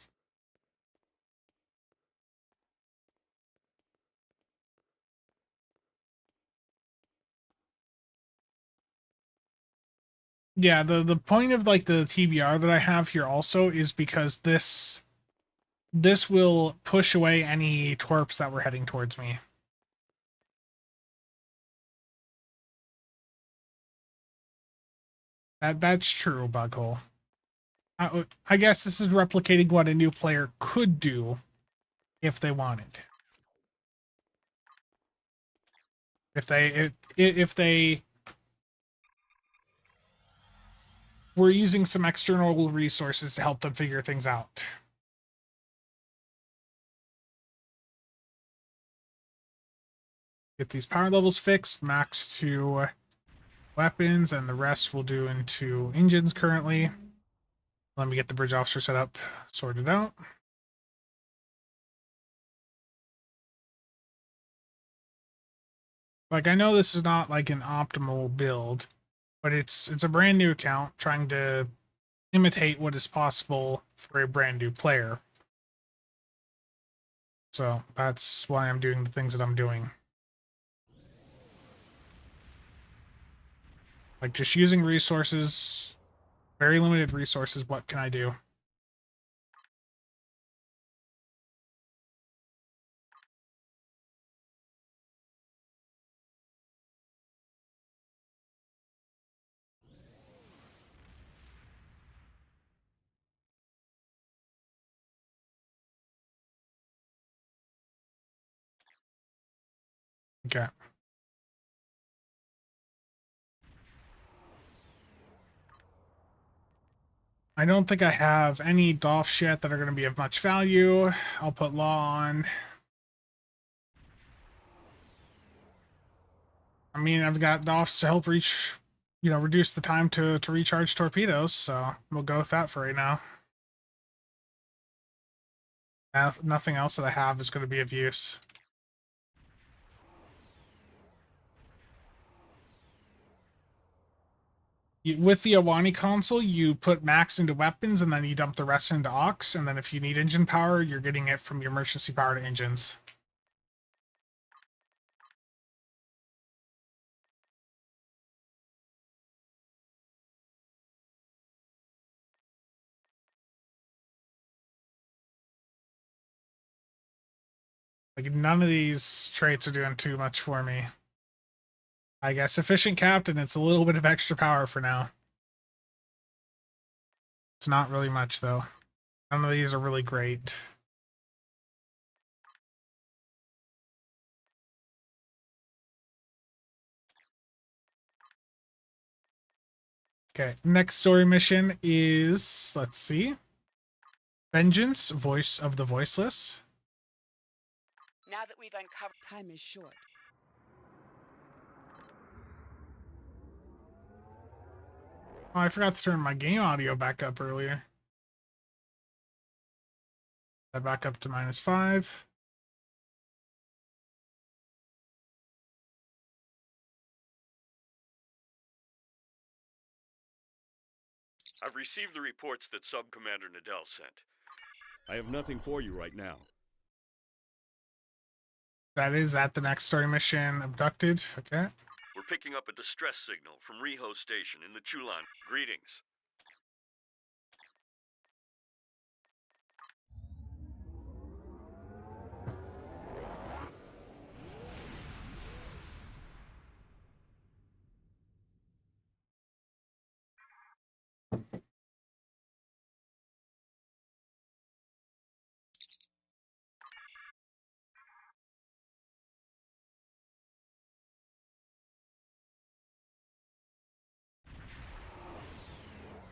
S1: Yeah, the point of like the TBR that I have here also is because this will push away any torps that were heading towards me. That's true, Bughole. I guess this is replicating what a new player could do if they wanted. If they were using some external resources to help them figure things out. Get these power levels fixed, max to weapons, and the rest we'll do into engines currently. Let me get the bridge officer set up, sorted out. Like, I know this is not like an optimal build, but it's a brand new account trying to imitate what is possible for a brand new player. So that's why I'm doing the things that I'm doing. Like, just using resources, very limited resources, what can I do? Okay. I don't think I have any Dolphs yet that are going to be of much value. I'll put Law on. I mean, I've got Dolphs to help reduce the time to recharge torpedoes, so we'll go with that for right now. Nothing else that I have is going to be of use. With the Awani console, you put max into weapons, and then you dump the rest into aux, and then if you need engine power, you're getting it from your emergency power to engines. Like, none of these traits are doing too much for me. I guess efficient captain, it's a little bit of extra power for now. It's not really much, though. None of these are really great. Okay, next story mission is, let's see. Vengeance, voice of the voiceless.
S3: Now that we've uncovered.
S9: Time is short.
S1: Oh, I forgot to turn my game audio back up earlier. That back up to -5.
S2: I've received the reports that Sub-Commander Nadell sent.
S4: I have nothing for you right now.
S1: That is at the next story mission. Abducted. Okay.
S2: We're picking up a distress signal from Riho Station in the Chulan. Greetings.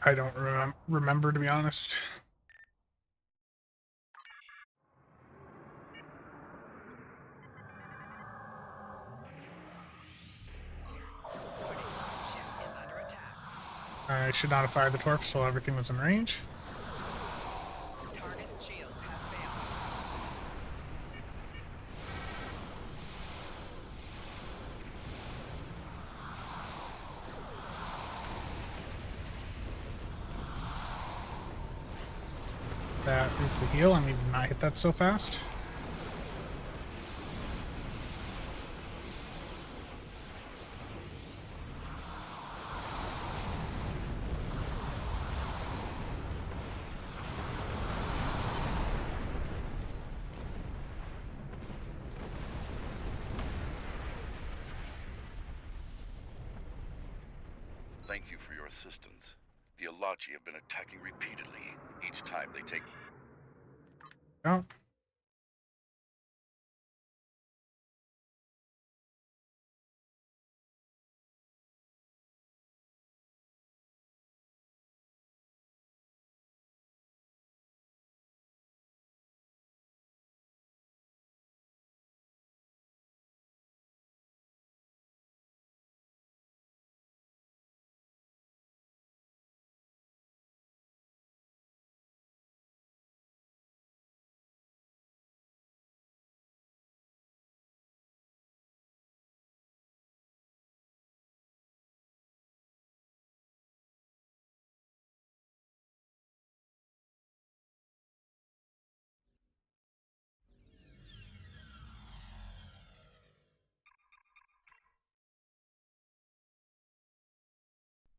S1: I don't remember, to be honest.
S3: Ship is under attack.
S1: I should not have fired the torp, so everything was in range.
S3: Target's shields have failed.
S1: That is the heal. I need to not hit that so fast.
S2: Thank you for your assistance. The Alachi have been attacking repeatedly. Each time they take...
S1: Oh.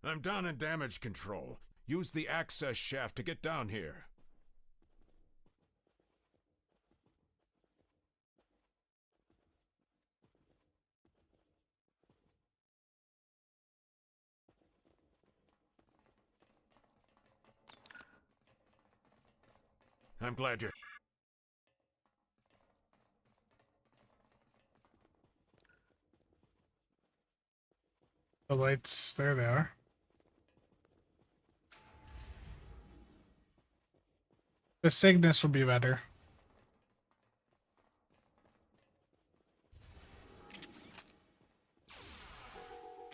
S11: I'm down in damage control. Use the access shaft to get down here. I'm glad you're...
S1: The lights, there they are. The Cygnus will be better.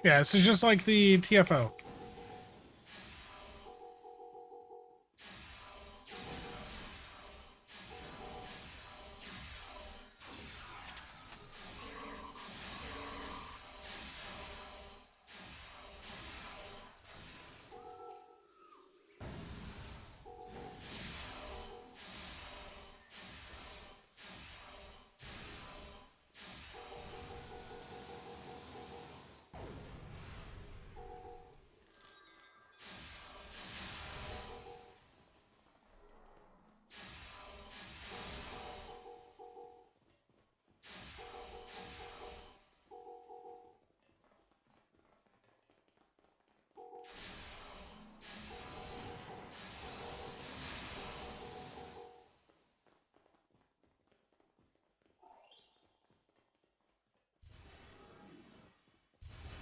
S1: Yeah, this is just like the TFO.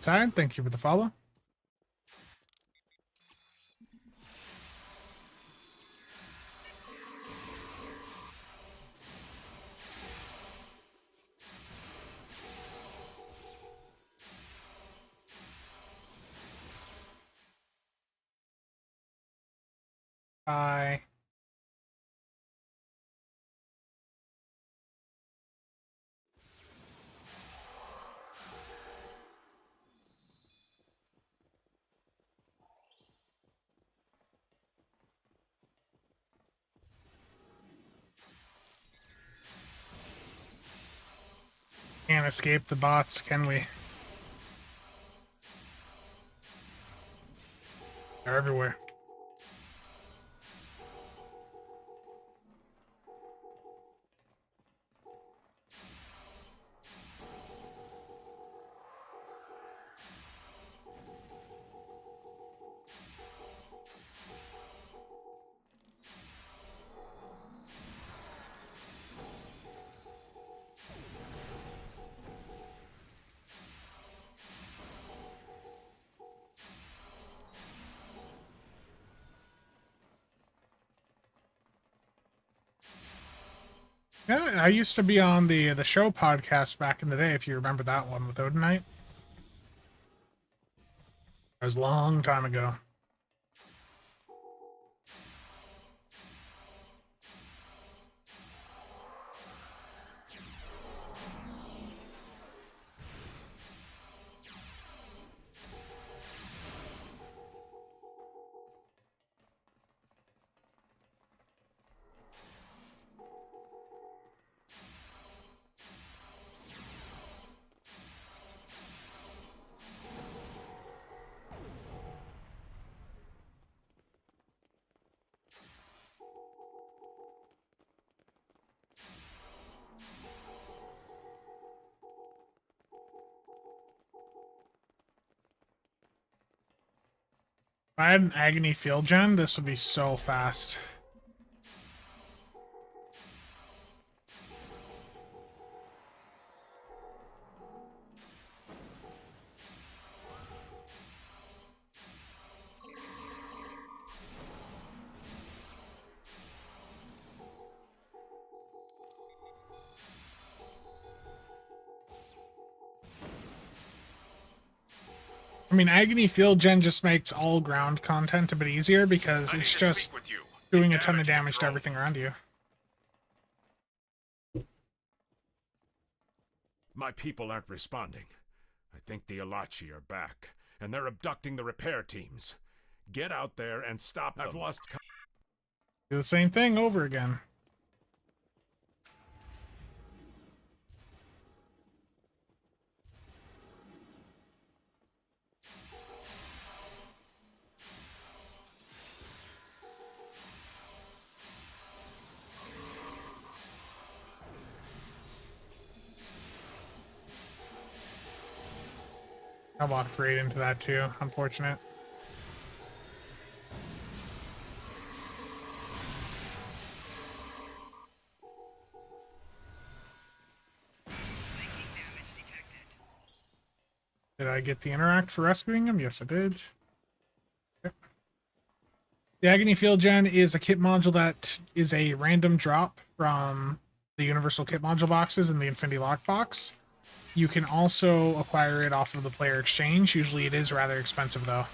S1: Side, thank you for the follow. Can't escape the bots, can we? They're everywhere. Yeah, I used to be on the show podcast back in the day, if you remember that one with Odinite. That was a long time ago. If I had an Agony Field Gen, this would be so fast. I mean, Agony Field Gen just makes all ground content a bit easier because it's just doing a ton of damage to everything around you.
S11: My people aren't responding. I think the Alachi are back, and they're abducting the repair teams. Get out there and stop them. I've lost...
S1: Do the same thing over again. I walked right into that too. Unfortunate. Did I get the interact for rescuing him? Yes, I did. Okay. The Agony Field Gen is a kit module that is a random drop from the Universal Kit Module boxes in the Infinity Lockbox. You can also acquire it off of the player exchange. Usually it is rather expensive, though.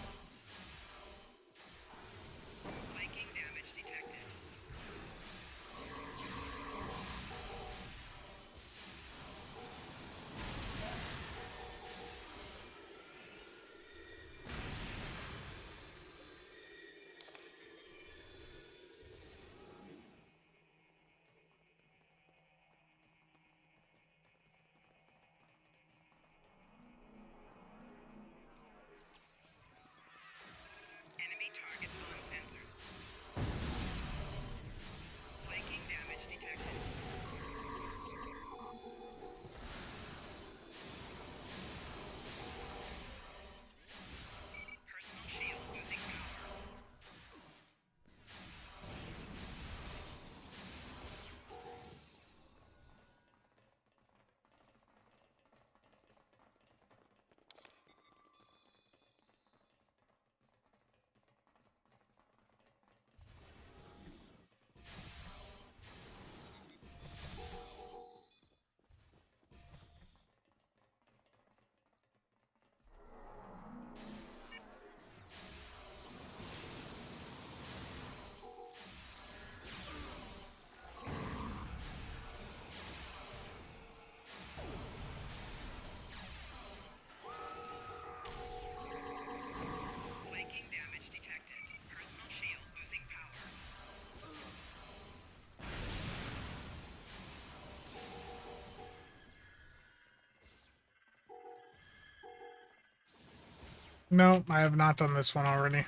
S1: No, I have not done this one already.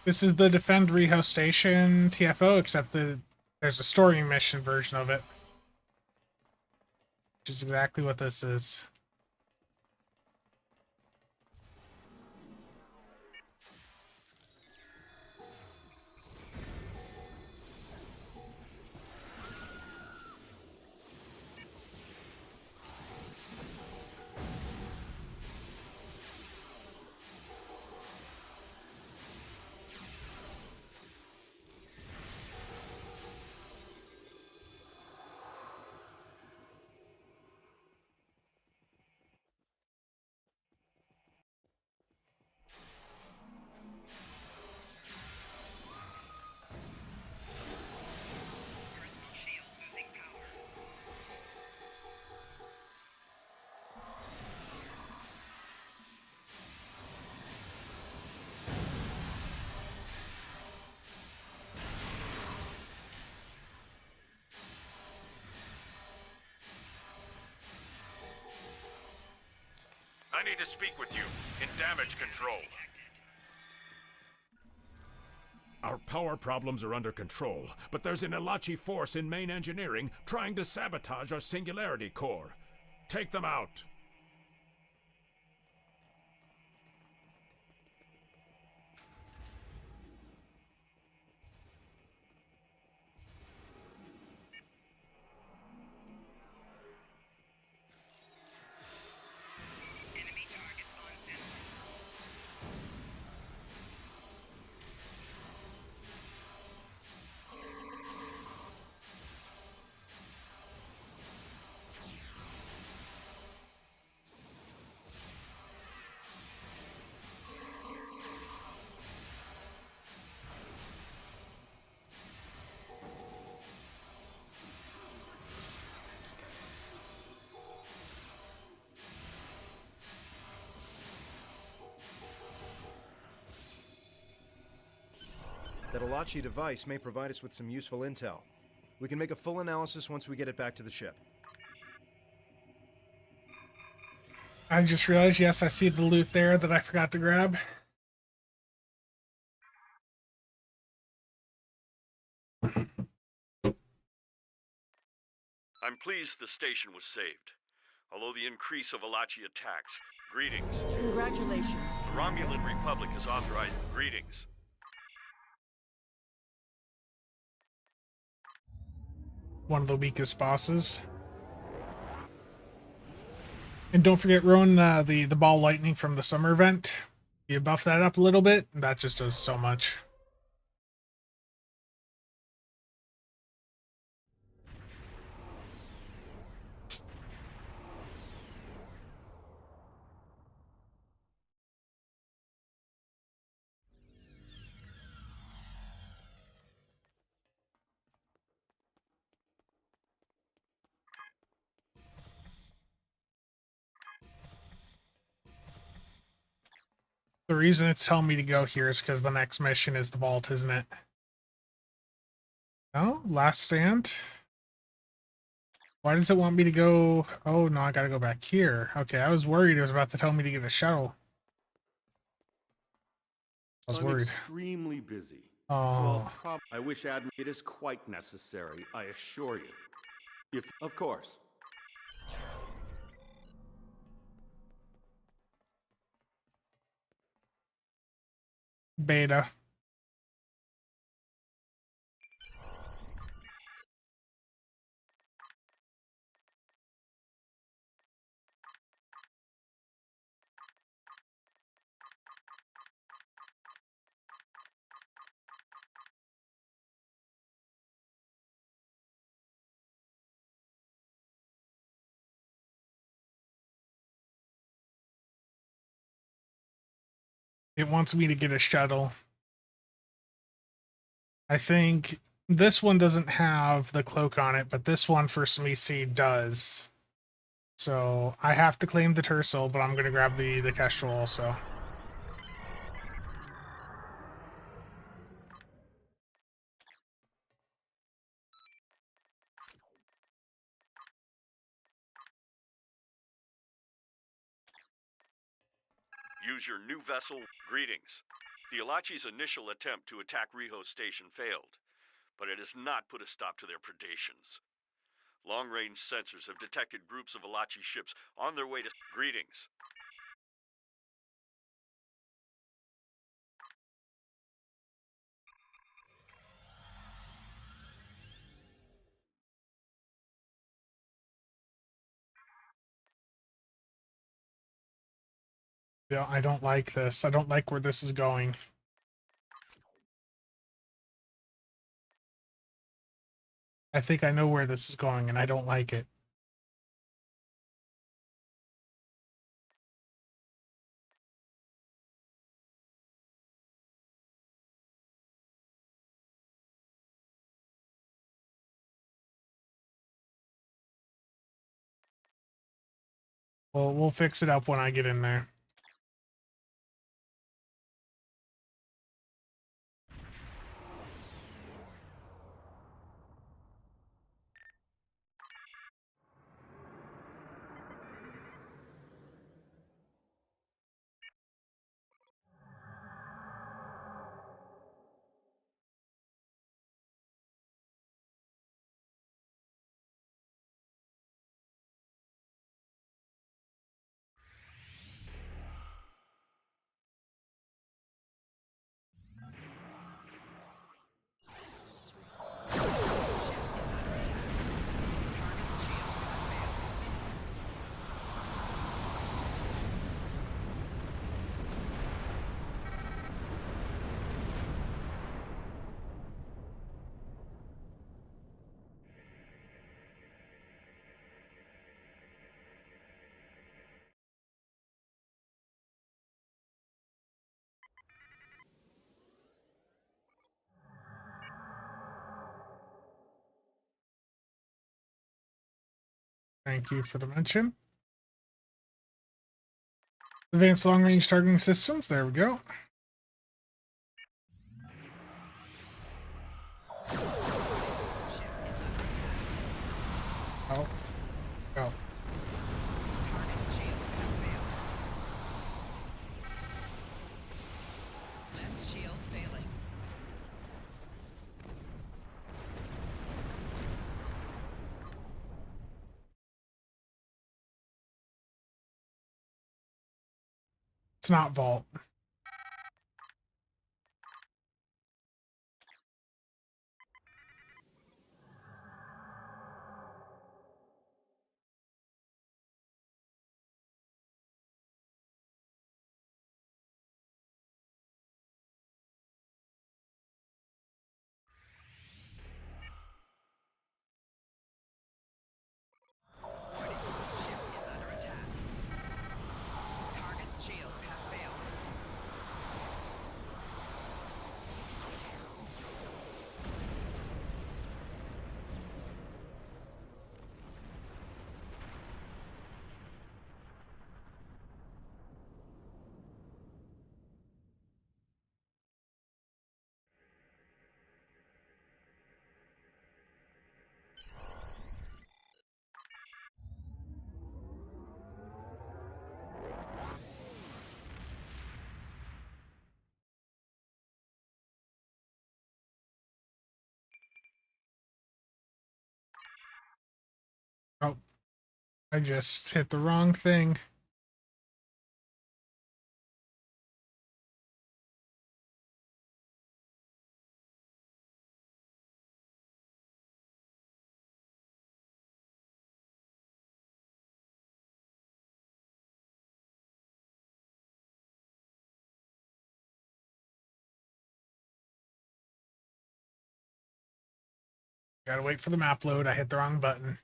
S1: This is the Defend Rehost Station TFO, except there's a story mission version of it. Which is exactly what this is.
S11: I need to speak with you in damage control. Our power problems are under control, but there's an Elachi force in main engineering trying to sabotage our Singularity core. Take them out.
S5: That Elachi device may provide us with some useful intel. We can make a full analysis once we get it back to the ship.
S1: I just realized, yes, I see the loot there that I forgot to grab.
S2: I'm pleased the station was saved. Although the increase of Elachi attacks, greetings.
S10: Congratulations.
S2: The Romulan Republic has authorized greetings.
S1: One of the weakest bosses. And don't forget, Rowan, the ball lightning from the summer event. You buff that up a little bit, that just does so much. The reason it's telling me to go here is because the next mission is the vault, isn't it? Oh, last stand. Why does it want me to go? Oh, no, I gotta go back here. Okay, I was worried it was about to tell me to get a shuttle. I was
S12: I'm
S1: worried.
S12: extremely busy.
S1: Oh.
S12: So I wish Admin. It is quite necessary, I assure you. If, of course.
S1: Beta. It wants me to get a shuttle. I think this one doesn't have the cloak on it, but this one for some EC does. So I have to claim the Tercel, but I'm going to grab the Kestrel also.
S2: Use your new vessel. Greetings. The Alachi's initial attempt to attack Riho's station failed, but it has not put a stop to their predations. Long-range sensors have detected groups of Alachi ships on their way to... Greetings.
S1: Yeah, I don't like this. I don't like where this is going. I think I know where this is going, and I don't like it. Well, we'll fix it up when I get in there. Thank you for the mention. Advanced long-range targeting systems. There we go. Oh. Oh. It's not vault. Oh, I just hit the wrong thing. Gotta wait for the map load. I hit the wrong button.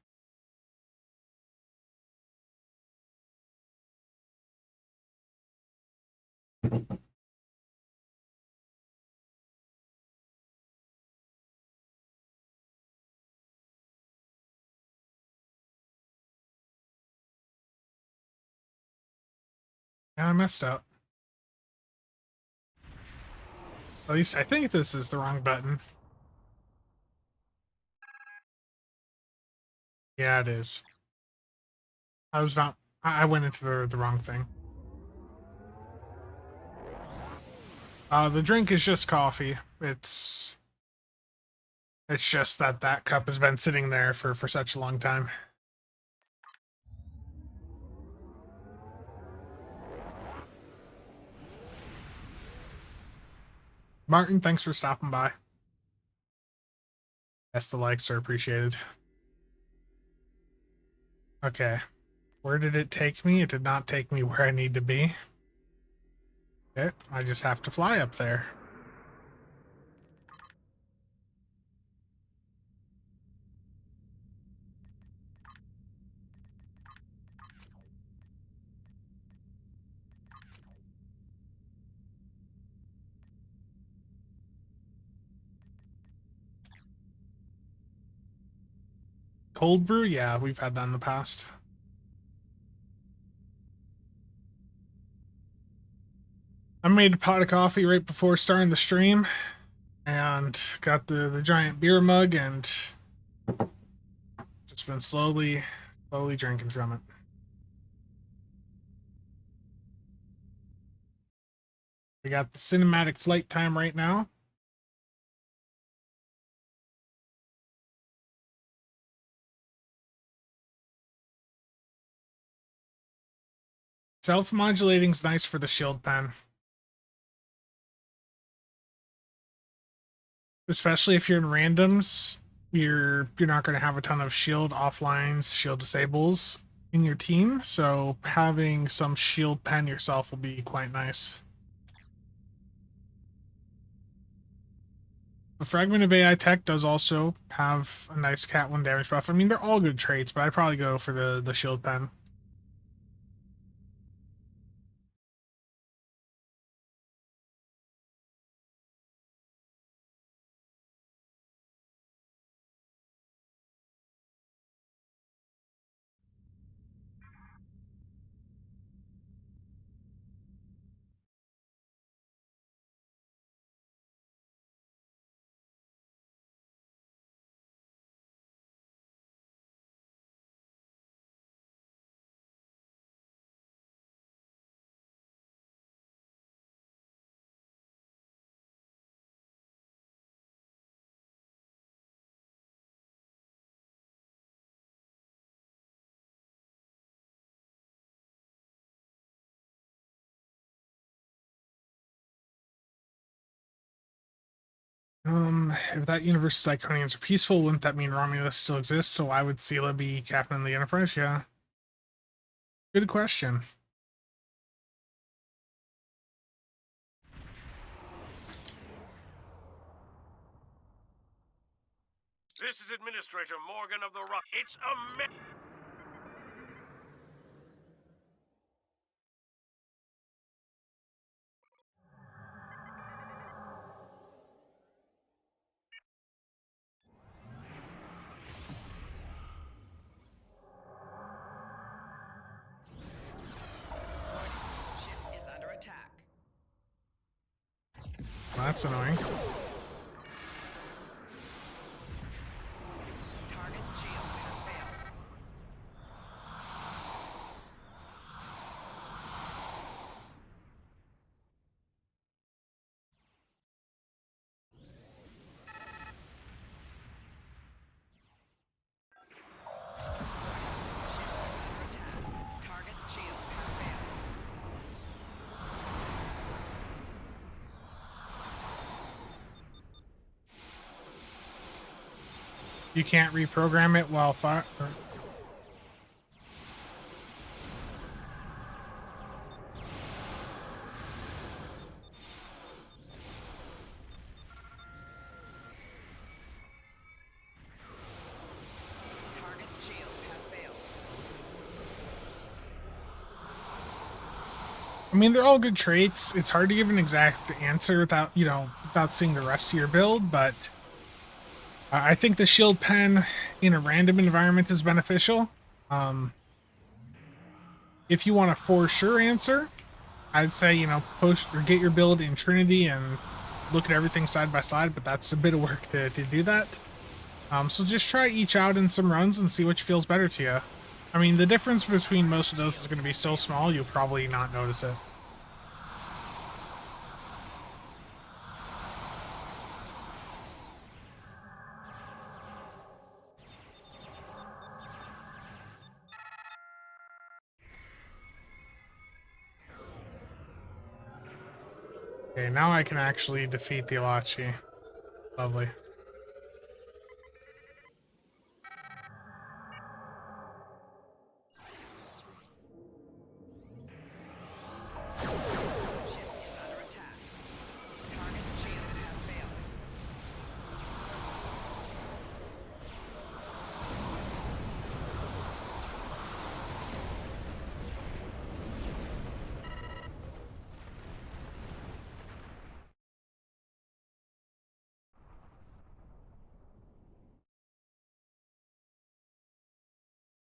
S1: Yeah, I messed up. At least I think this is the wrong button. Yeah, it is. I was not... I went into the wrong thing. The drink is just coffee. It's just that that cup has been sitting there for such a long time. Martin, thanks for stopping by. Yes, the likes are appreciated. Okay. Where did it take me? It did not take me where I need to be. Okay, I just have to fly up there. Cold brew? Yeah, we've had that in the past. I made a pot of coffee right before starting the stream and got the giant beer mug and just been slowly drinking from it. We got the cinematic flight time right now. Self-modulating is nice for the shield pen. Especially if you're in randoms, you're not going to have a ton of shield offlines, shield disables in your team, so having some shield pen yourself will be quite nice. The Fragment of AI Tech does also have a nice Cat 1 damage buff. I mean, they're all good traits, but I'd probably go for the shield pen. If that universe's Iconians are peaceful, wouldn't that mean Romulus still exists? So why would Sela be captain of the Enterprise? Yeah. Good question.
S13: This is Administrator Morgan of the Rock. It's a
S3: Ship is under attack.
S1: Well, that's annoying.
S3: Target's shield has failed. Target's shield has failed.
S1: You can't reprogram it while fire.
S3: Target's shield has failed.
S1: I mean, they're all good traits. It's hard to give an exact answer without, without seeing the rest of your build, but I think the shield pen in a random environment is beneficial. If you want a for sure answer, I'd say, post or get your build in Trinity and look at everything side by side, but that's a bit of work to do that. So just try each out in some runs and see which feels better to you. I mean, the difference between most of those is going to be so small, you'll probably not notice it. Okay, now I can actually defeat the Alachi. Lovely.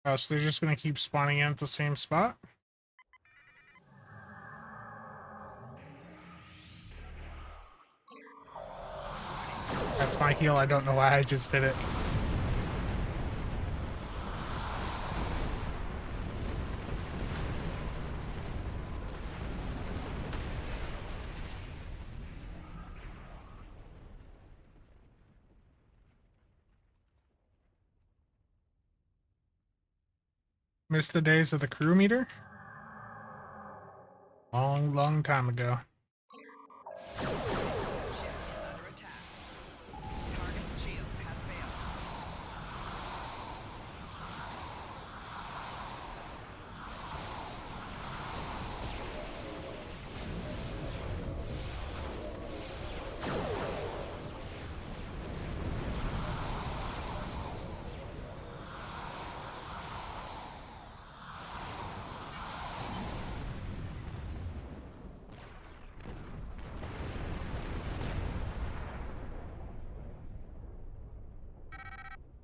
S1: Oh, so they're just gonna keep spawning in at the same spot? That's my heal. I don't know why I just did it. Missed the days of the crew meter? Long, long time ago.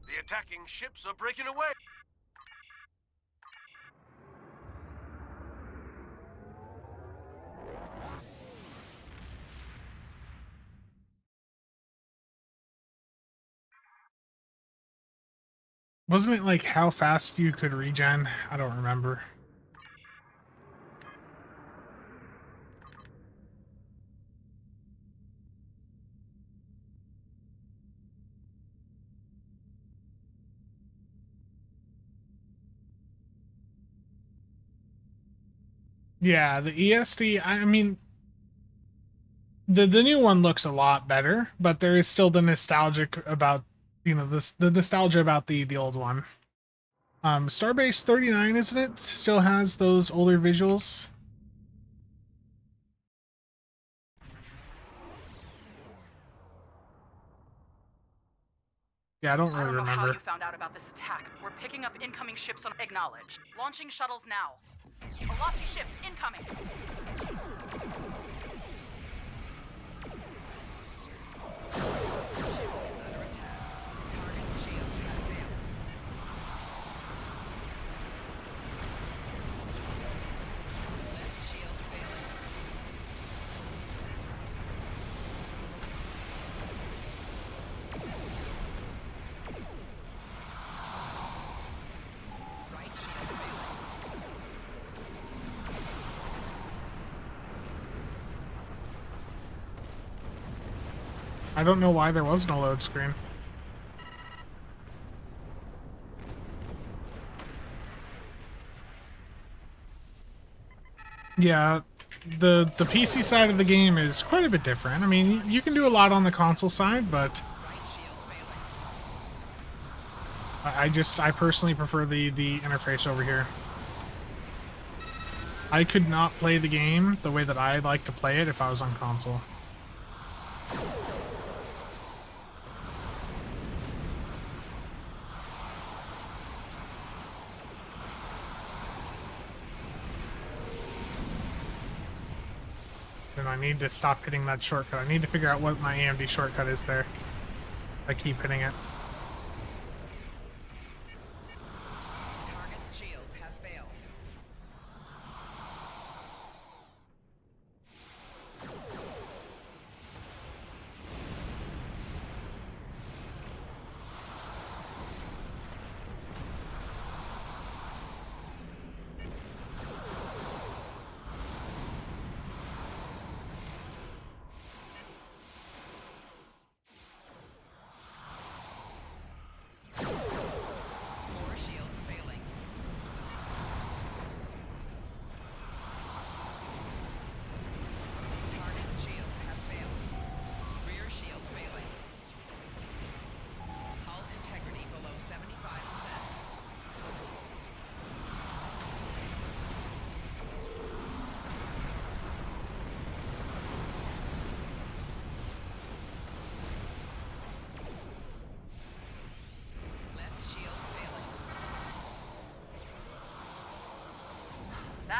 S13: The attacking ships are breaking away.
S1: Wasn't it like how fast you could regen? I don't remember. Yeah, the ESD, I mean, the new one looks a lot better, but there is still the nostalgic about, you know, the nostalgia about the old one. Starbase 39, isn't it? Still has those older visuals. Yeah, I don't really
S14: know
S1: remember.
S14: how you found out about this attack. We're picking up incoming ships on acknowledged. Launching shuttles now. Alachi ships incoming.
S1: I don't know why there was no load screen. Yeah, the PC side of the game is quite a bit different. I mean, you can do a lot on the console side, but I personally prefer the interface over here. I could not play the game the way that I like to play it if I was on console. And I need to stop hitting that shortcut. I need to figure out what my AMD shortcut is there. I keep hitting it.
S3: Target's shields have failed.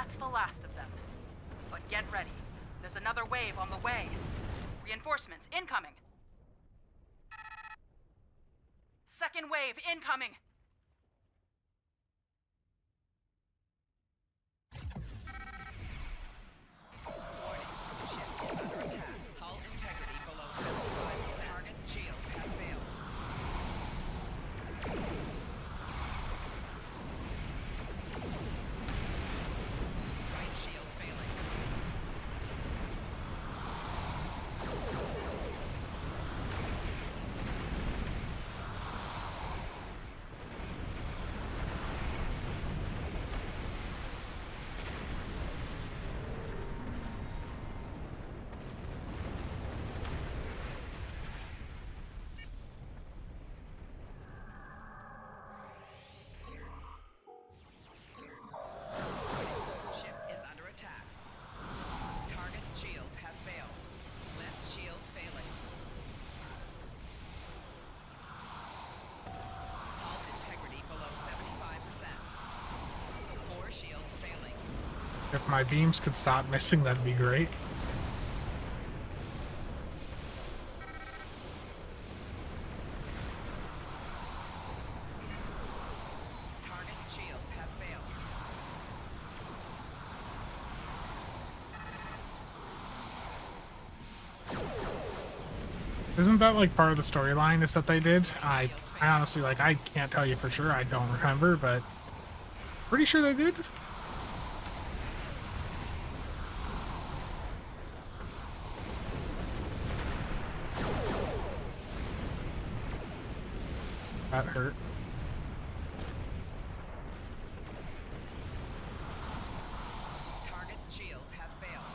S14: That's the last of them. But get ready. There's another wave on the way. Reinforcements incoming. Second wave incoming.
S3: Warning. Ship is under attack. Hull integrity below 75. Target's shields have failed. Right shields failing. Ship is under attack. Target's shields have failed. Left shields failing. Hull integrity below 75%. 4 shields failing.
S1: If my beams could stop missing, that'd be great.
S3: Target's shields have failed.
S1: Isn't that like part of the storyline is that they did? I honestly, like, I can't tell you for sure. I don't remember, but pretty sure they did. That hurt.
S3: Target's shields have failed.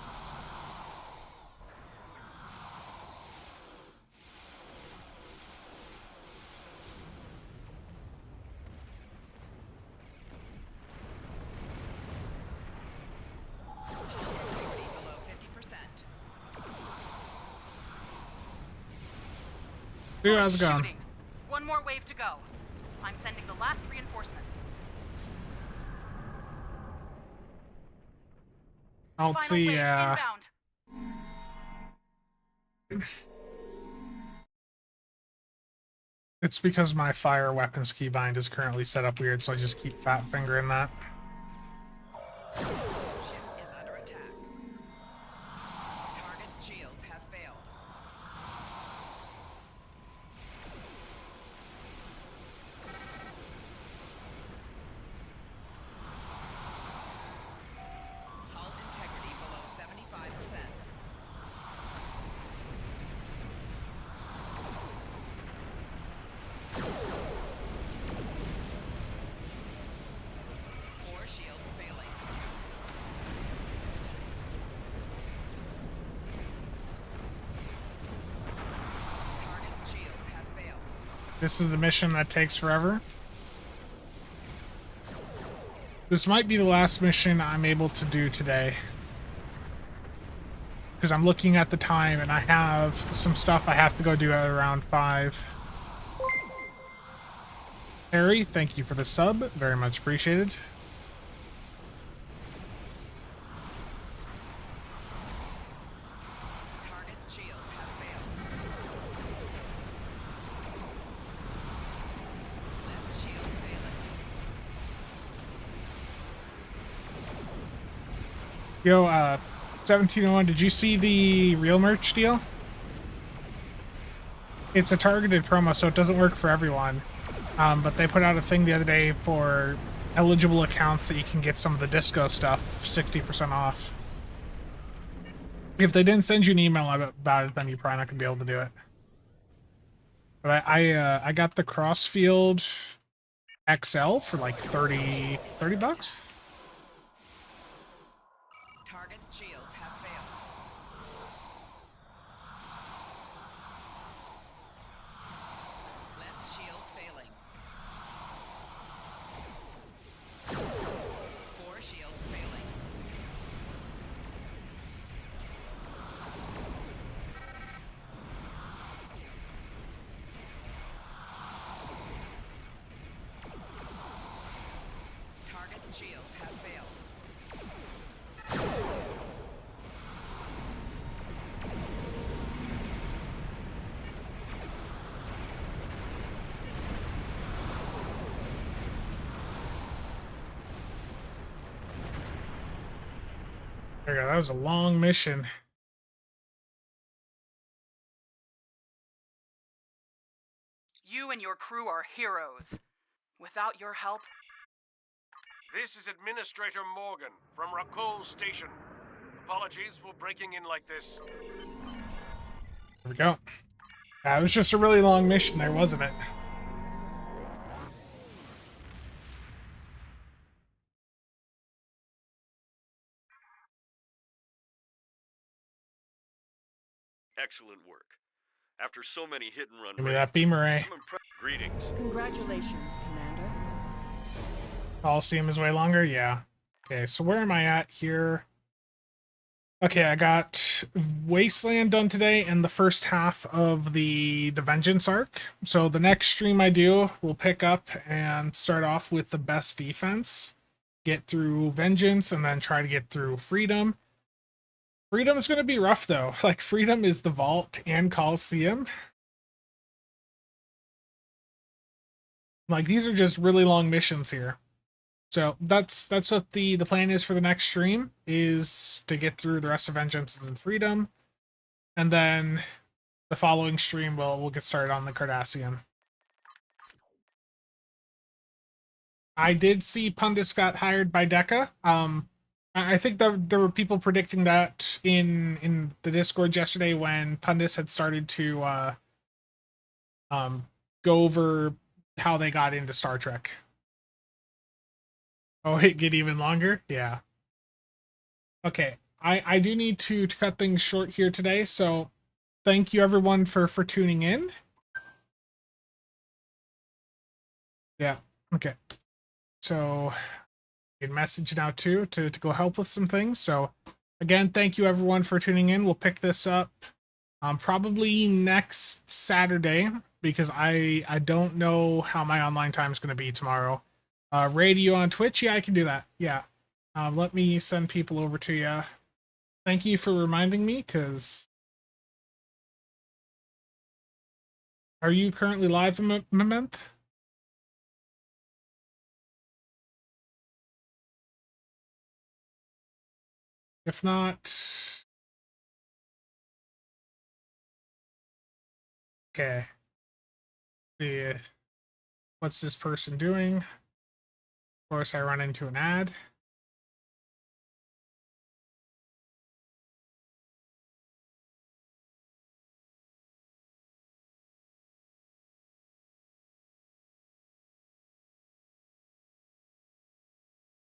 S3: Hull integrity below 50%.
S1: Dude, how's it going?
S14: Shooting. One more wave to go. I'm sending the last reinforcements.
S1: I'll
S14: Final
S1: see.
S14: wave inbound.
S1: It's because my fire weapons keybind is currently set up weird, so I just keep fat fingering that.
S3: Ship is under attack. Target's shields have failed. Hull integrity below 75%. Four shields failing. Target's shields have failed.
S1: This is the mission that takes forever. This might be the last mission I'm able to do today. Because I'm looking at the time and I have some stuff I have to go do at around 5. Harry, thank you for the sub. Very much appreciated.
S3: Target's shields have failed. Left shield failing.
S1: Yo, 1701, did you see the real merch deal? It's a targeted promo, so it doesn't work for everyone. But they put out a thing the other day for eligible accounts that you can get some of the disco stuff 60% off. If they didn't send you an email about it, then you're probably not gonna be able to do it. But I got the Crossfield XL for like 30 bucks.
S3: Target's shields have failed. Left shields failing. Four shields failing. Target's shields have failed.
S1: Okay, that was a long mission.
S14: You and your crew are heroes. Without your help,
S13: This is Administrator Morgan from Rakol Station. Apologies for breaking in like this.
S1: There we go. That was just a really long mission there, wasn't it?
S2: Excellent work. After so many hit-and-run
S1: Give me
S2: raids,
S1: that beamer, eh?
S2: I'm impressed. Greetings.
S10: Congratulations, Commander.
S1: Coliseum is way longer? Yeah. Okay, so where am I at here? Okay, I got Wasteland done today and the first half of the Vengeance arc. So the next stream I do, we'll pick up and start off with the best defense, get through Vengeance, and then try to get through Freedom. Freedom's going to be rough, though. Like, Freedom is the Vault and Coliseum. Like, these are just really long missions here. So that's what the plan is for the next stream, is to get through the rest of Vengeance and Freedom. And then the following stream, we'll get started on the Cardassian. I did see Pundis got hired by Deca. I think that there were people predicting that in the Discord yesterday when Pundis had started to go over how they got into Star Trek. Oh, it get even longer? Yeah. Okay, I do need to cut things short here today, so thank you everyone for tuning in. Yeah, okay. So, a message now too to go help with some things. So, again, thank you everyone for tuning in. We'll pick this up probably next Saturday, because I don't know how my online time is going to be tomorrow. Radio on Twitch, yeah, I can do that. Yeah. Let me send people over to you. Thank you for reminding me, because... Are you currently live, Moment? If not... Okay. See, what's this person doing? Of course, I run into an ad.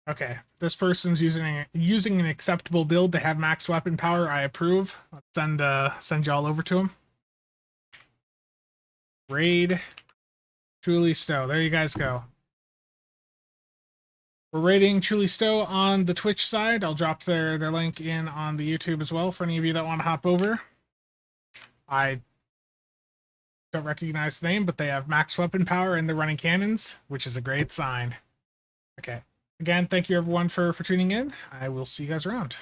S1: Okay, this person's using an acceptable build to have max weapon power. I approve. Let's send y'all over to him. Raid Truly Stowe. There you guys go. We're raiding Truly Stowe on the Twitch side. I'll drop their link in on the YouTube as well for any of you that want to hop over. I don't recognize the name, but they have max weapon power and they're running cannons, which is a great sign. Okay. Again, thank you everyone for tuning in. I will see you guys around.